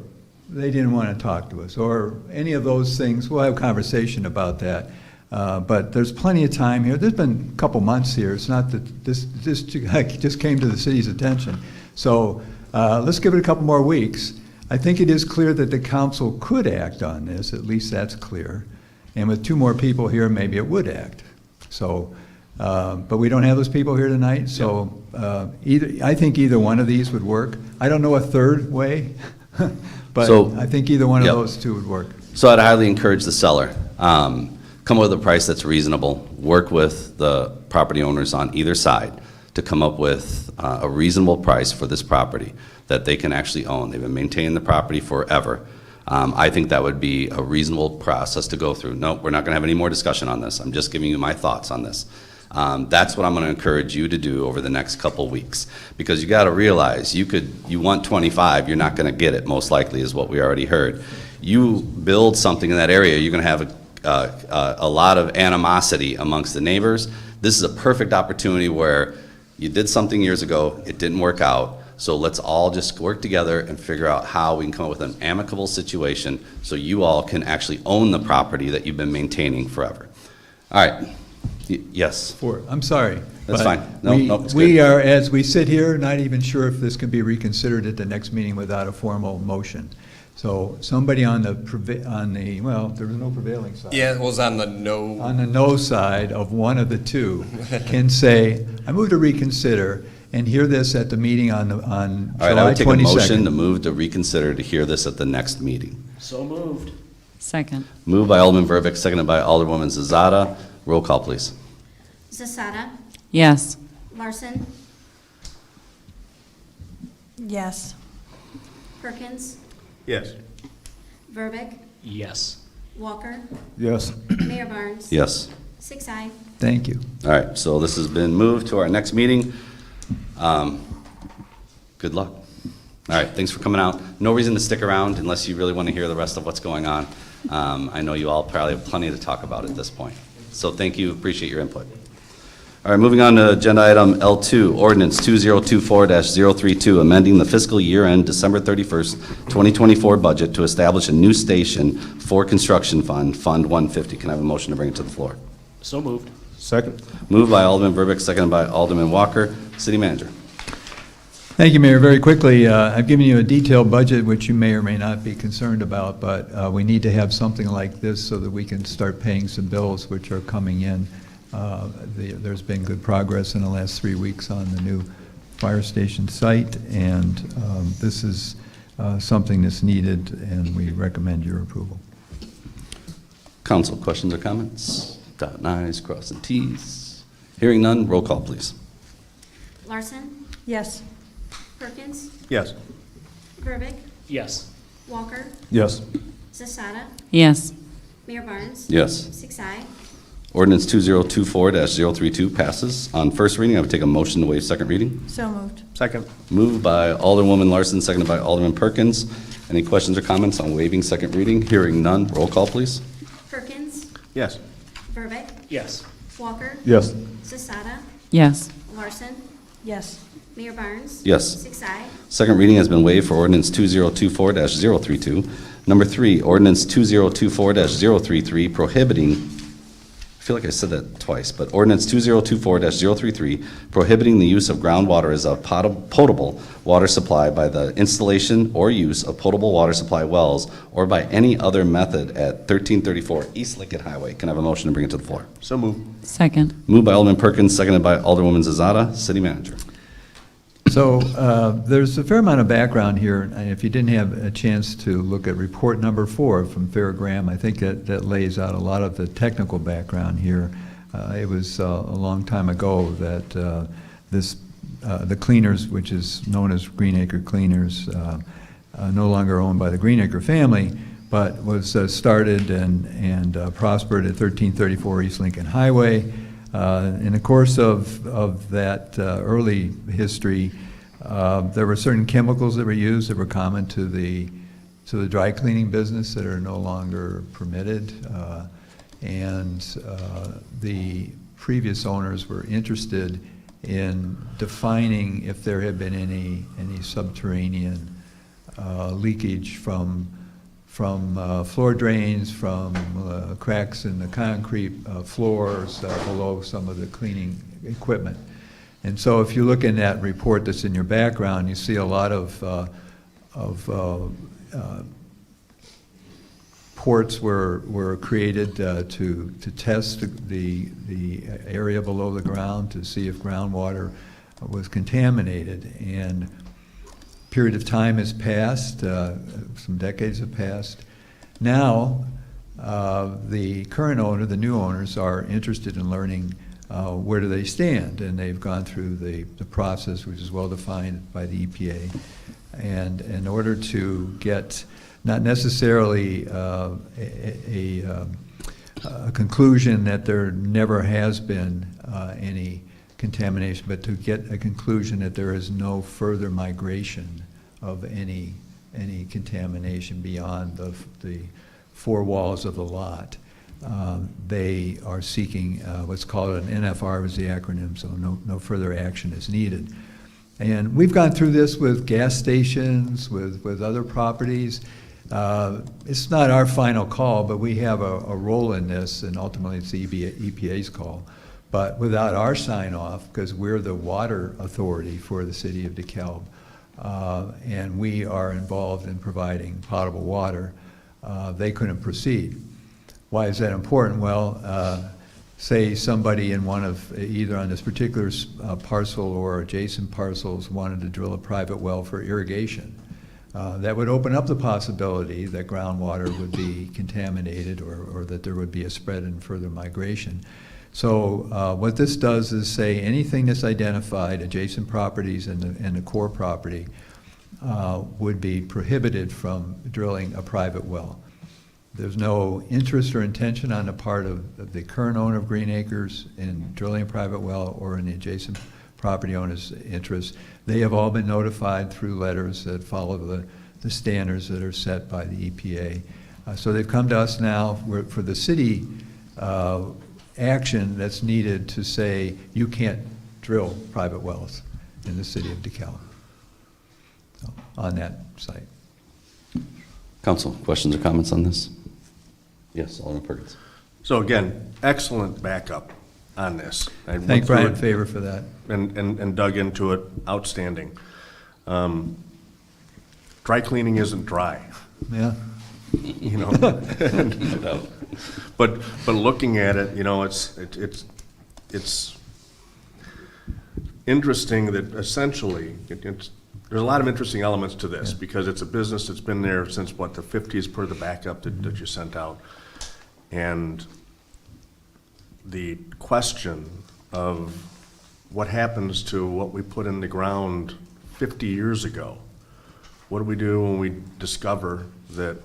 they didn't want to talk to us, or any of those things. We'll have a conversation about that. But there's plenty of time here. There's been a couple months here. It's not that this just came to the city's attention. So let's give it a couple more weeks. I think it is clear that the council could act on this, at least that's clear. And with 2 more people here, maybe it would act. So, but we don't have those people here tonight, so I think either one of these would work. I don't know a third way, but So- I think either one Yep. of those 2 would work. So I'd highly encourage the seller, come up with a price that's reasonable, work with the property owners on either side to come up with a reasonable price for this property that they can actually own. They've been maintaining the property forever. I think that would be a reasonable process to go through. No, we're not going to have any more discussion on this. I'm just giving you my thoughts on this. That's what I'm going to encourage you to do over the next couple weeks, because you got to realize you want 25, you're not going to get it, most likely, is what we already heard. You build something in that area, you're going to have a lot of animosity amongst the neighbors. This is a perfect opportunity where you did something years ago, it didn't work out, so let's all just work together and figure out how we can come up with an amicable situation so you all can actually own the property that you've been maintaining forever. All right. Yes. I'm sorry. That's but fine. No, it's we good. are, as we sit here, not even sure if this can be reconsidered at the next meeting without a formal motion. So somebody on the, well, there was no prevailing side. Yeah, it was on the no. On the no side of one of the 2 can say, I move to reconsider and hear this at the meeting on All right, I July would take a motion to 22nd. move to reconsider to hear this at the next meeting. So moved. Second. Moved by Alderman Verbeck, seconded by Alderwoman Zazada. Roll call, please. Zasada, Yes. Larson, Yes. Perkins, Yes. Verbeck, Yes. Walker, Yes. Mayor Barnes. Yes. 6 aye. Thank you. All right, so this has been moved to our next meeting. Good luck. All right, thanks for coming out. No reason to stick around unless you really want to hear the rest of what's going on. I know you all probably have plenty to talk about at this point. So thank you, appreciate your input. All right, moving on to agenda item L2, ordinance 2024-032, amending the fiscal year-end December 31st, 2024 budget to establish a new station for construction fund, Fund 150. Can I have a motion to bring it to the floor? So moved. Second. Moved by Alderman Verbeck, seconded by Alderman Walker. City Manager. Thank you, Mayor. Very quickly, I've given you a detailed budget, which you may or may not be concerned about, but we need to have something like this so that we can start paying some bills which are coming in. There's been good progress in the last 3 weeks on the new fire station site, and this is something that's needed, and we recommend your approval. Council, questions or comments? Dotting i's, crossing t's. Hearing none, roll call, please. Larson, Yes. Perkins, Yes. Verbeck, Yes. Walker, Yes. Zasada, Yes. Mayor Barnes. Yes. 6 aye. Ordinance 2024-032 passes. On first reading, I would take a motion to waive second reading. So moved. Second. Moved by Alderwoman Larson, seconded by Alderman Perkins. Any questions or comments on waiving second reading? Hearing none, roll call, please. Perkins, Yes. Verbeck, Yes. Walker, Yes. Zasada, Yes. Larson, Yes. Mayor Barnes. Yes. 6 aye. Second reading has been waived for ordinance 2024-032. Number 3, ordinance 2024-033 prohibiting, I feel like I said that twice, but ordinance 2024-033 prohibiting the use of groundwater as a potable water supply by the installation or use of potable water supply wells or by any other method at 1334 East Lincoln Highway. Can I have a motion to bring it to the floor? So moved. Second. Moved by Alderman Perkins, seconded by Alderwoman Zazada. City Manager. So there's a fair amount of background here, and if you didn't have a chance to look at report number 4 from Fairgram, I think that lays out a lot of the technical background here. It was a long time ago that the Cleaners, which is known as Greenacre Cleaners, no longer owned by the Greenacre family, but was started and prospered at 1334 East Lincoln Highway. In the course of that early history, there were certain chemicals that were used that were common to the dry cleaning business that are no longer permitted, and the previous owners were interested in defining if there had been any subterranean leakage from floor drains, from cracks in the concrete floors below some of the cleaning equipment. And so if you look in that report that's in your background, you see a lot of ports were created to test the area below the ground to see if groundwater was contaminated. And a period of time has passed, some decades have passed. Now, the current owner, the new owners, are interested in learning where do they stand, and they've gone through the process, which is well defined by the EPA. And in order to get not necessarily a conclusion that there never has been any contamination, but to get a conclusion that there is no further migration of any contamination beyond the four walls of the lot. They are seeking what's called an NFR, is the acronym, so no further action is needed. And we've gone through this with gas stations, with other properties. It's not our final call, but we have a role in this, and ultimately it's the EPA's call. But without our sign off, because we're the water authority for the city of DeKalb, and we are involved in providing potable water, they couldn't proceed. Why is that important? Well, say somebody in one of, either on this particular parcel or adjacent parcels, wanted to drill a private well for irrigation. That would open up the possibility that groundwater would be contaminated, or that there would be a spread and further migration. So what this does is say anything that's identified, adjacent properties and the core property, would be prohibited from drilling a private well. There's no interest or intention on the part of the current owner of Green Acres in drilling a private well or in the adjacent property owner's interest. They have all been notified through letters that follow the standards that are set by the EPA. So they've come to us now for the city action that's needed to say you can't drill private wells in the city of DeKalb on that site. Council, questions or comments on this? Yes, Alderman Perkins. So again, excellent backup on this. I went Thank through Brian it Favor for that. and dug into it. Outstanding. Dry cleaning isn't dry, Yeah. you know. No doubt. But looking at it, you know, it's interesting that essentially there's a lot of interesting elements to this, because it's a business that's been there since, what, the 50s per the backup that you sent out. And the question of what happens to what we put in the ground 50 years ago. What do we do when we discover that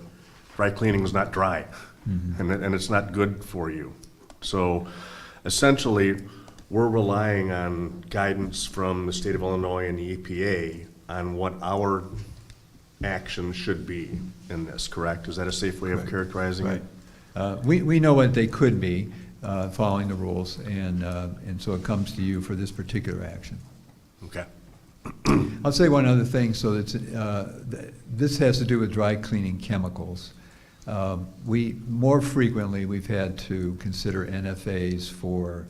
dry cleaning is not dry, and it's not good for you? So essentially, we're relying on guidance from the state of Illinois and the EPA on what our action should be in this, correct? Is that a safe way of characterizing it? We know what they could be, following the rules, and so it comes to you for this particular action. Okay. I'll say one other thing. So that's, this has to do with dry cleaning chemicals. More frequently, we've had to consider NFAs for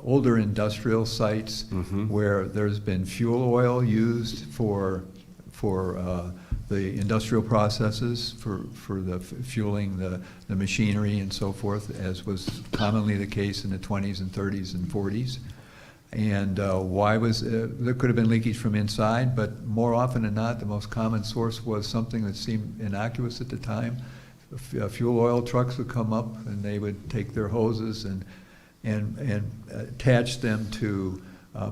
older industrial sites where there's been fuel oil used for the industrial processes, for the fueling the machinery and so forth, as was commonly the case in the 20s and 30s and 40s. And why was there could have been leakage from inside, but more often than not, the most common source was something that seemed innocuous at the time. Fuel oil trucks would come up, and they would take their hoses and attach them to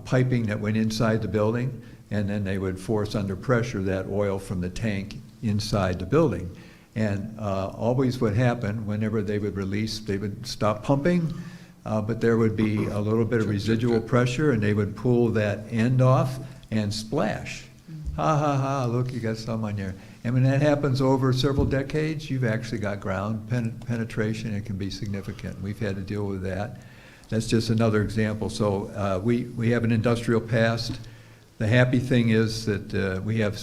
piping that went inside the building, and then they would force under pressure that oil from the tank inside the building. And always what happened, whenever they would release, they would stop pumping, but there would be a little bit of residual pressure, and they would pull that end off and splash. Ha, ha, ha, look, you got some on your... And when that happens over several decades, you've actually got ground penetration. It can be significant. We've had to deal with that. That's just another example. So we have an industrial past. The happy thing is that we have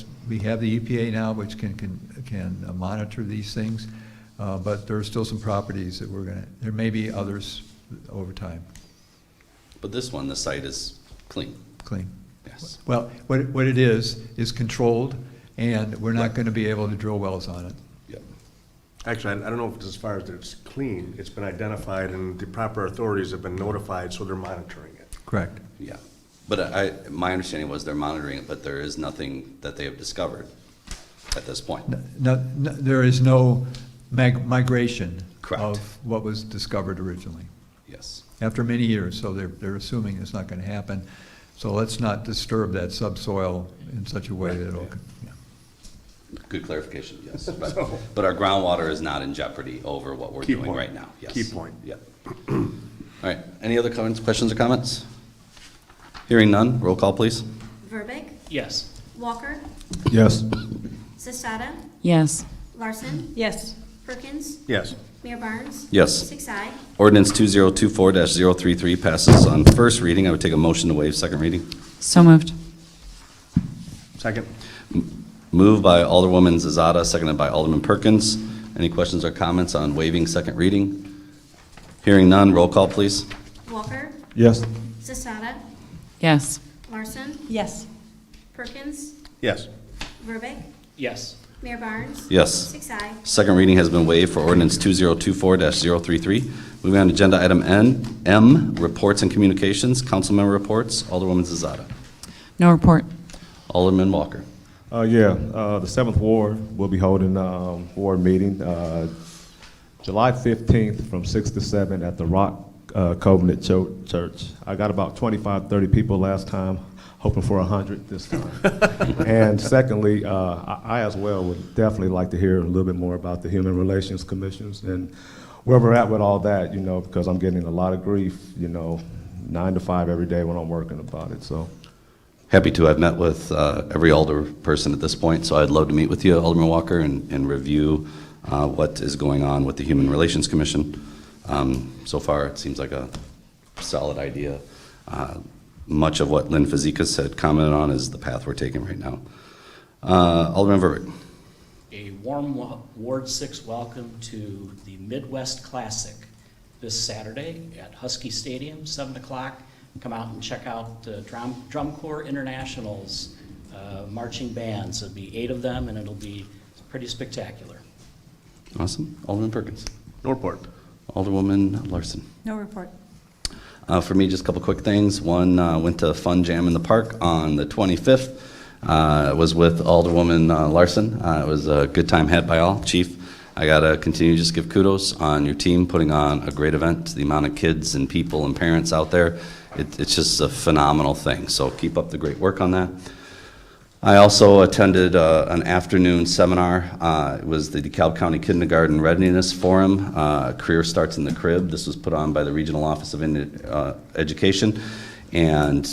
the EPA now, which can monitor these things, but there are still some properties that there may be others over time. But this one, the site is clean. Clean. Yes. Well, what it is controlled, and we're not going to be able to drill wells on it. Yep. Actually, I don't know if it's as far as it's clean, it's been identified and the proper authorities have been notified, so they're monitoring it. Correct. Yeah. But my understanding was they're monitoring it, but there is nothing that they have discovered at this point. There is no migration Correct. of what was discovered originally. Yes. After many years, so they're assuming it's not going to happen. So let's not disturb that subsoil in such a way that it'll. Yeah. Good clarification, yes. But our groundwater is not in jeopardy over what we're Key doing point. right now. Yes. Key point. Yep. All right, any other comments, questions, or comments? Hearing none, roll call, please. Verbic, Yes. Walker, Yes. Sestata, Yes. Larson, Yes. Perkins, Yes. Mayor Barnes. Yes. 6 aye. Ordinance 2024-033 passes on first reading. I would take a motion to waive second reading. So moved. Second? Moved by Alderwoman Zazada, seconded by Alderman Perkins. Any questions or comments on waiving second reading? Hearing none, roll call, please. Walker, Yes. Sestata, Yes. Larson, Yes. Perkins, Yes. Verbic, Yes. Mayor Barnes. Yes. 6 aye. Second reading has been waived for ordinance 2024-033. Moving on to agenda item M, reports and communications, council member reports. Alderwoman Zazada. No report. Alderman Walker. The 7th Ward will be holding a ward meeting July 15th from 6 to 7 at the Rock Covenant Church. I got about 25, 30 people last time, hoping for 100 this time. And secondly, I as well would definitely like to hear a little bit more about the Human Relations Commissions and where we're at with all that, because I'm getting a lot of grief, 9 to 5 every day when I'm working about it, so. Happy to. I've met with every alder person at this point, so I'd love to meet with you, Alderman Walker, and review what is going on with the Human Relations Commission. So far, it seems like a solid idea. Much of what Lynn Fazekas had commented on is the path we're taking right now. Alderman Verbeek. A warm Ward 6 welcome to the Midwest Classic this Saturday at Husky Stadium, 7 o'clock. Come out and check out Drum Corps International's marching bands. There'll be 8 of them, and it'll be pretty spectacular. Awesome. Alderman Perkins. No report. Alderwoman Larson. No report. For me, just a couple quick things. One, went to Fun Jam in the Park on the 25th. Was with Alderwoman Larson. It was a good time had by all. Chief, I got to continue to just give kudos on your team putting on a great event. The amount of kids and people and parents out there, it's just a phenomenal thing. So keep up the great work on that. I also attended an afternoon seminar. It was the DeKalb County Kindergarten Readiness Forum. Career Starts in the Crib. This was put on by the Regional Office of Education. And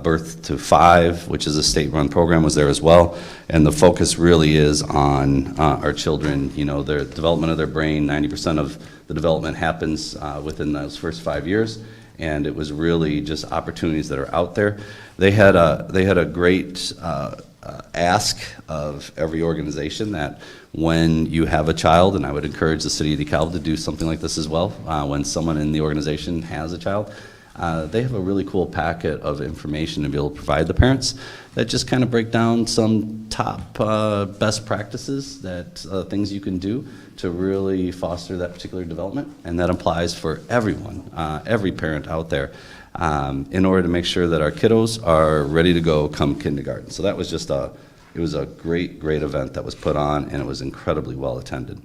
Birth to 5, which is a state-run program, was there as well. And the focus really is on our children, their development of their brain. 90% of the development happens within those first 5 years. And it was really just opportunities that are out there. They had a great ask of every organization that when you have a child, and I would encourage the city of DeKalb to do something like this as well, when someone in the organization has a child, they have a really cool packet of information to be able to provide the parents that just kind of break down some top best practices, that things you can do to really foster that particular development. And that applies for everyone, every parent out there, in order to make sure that our kiddos are ready to go come kindergarten. So that was just it was a great, great event that was put on, and it was incredibly well attended.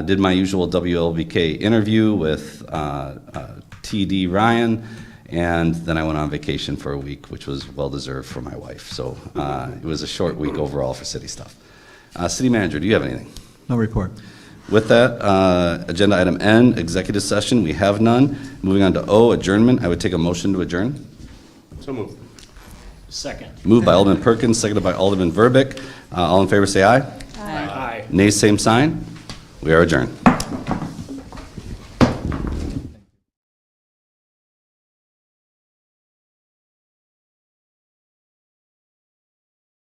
Did my usual WLBK interview with T.D. Ryan, and then I went on vacation for a week, which was well-deserved for my wife. So it was a short week overall for city stuff. City Manager, do you have anything? No report. With that, agenda item N, executive session, we have none. Moving on to O, adjournment. I would take a motion to adjourn. So moved. Second. Moved by Alderman Perkins, seconded by Alderman Verbeek. All in favor say aye. Aye. Nay, same sign. We are adjourned.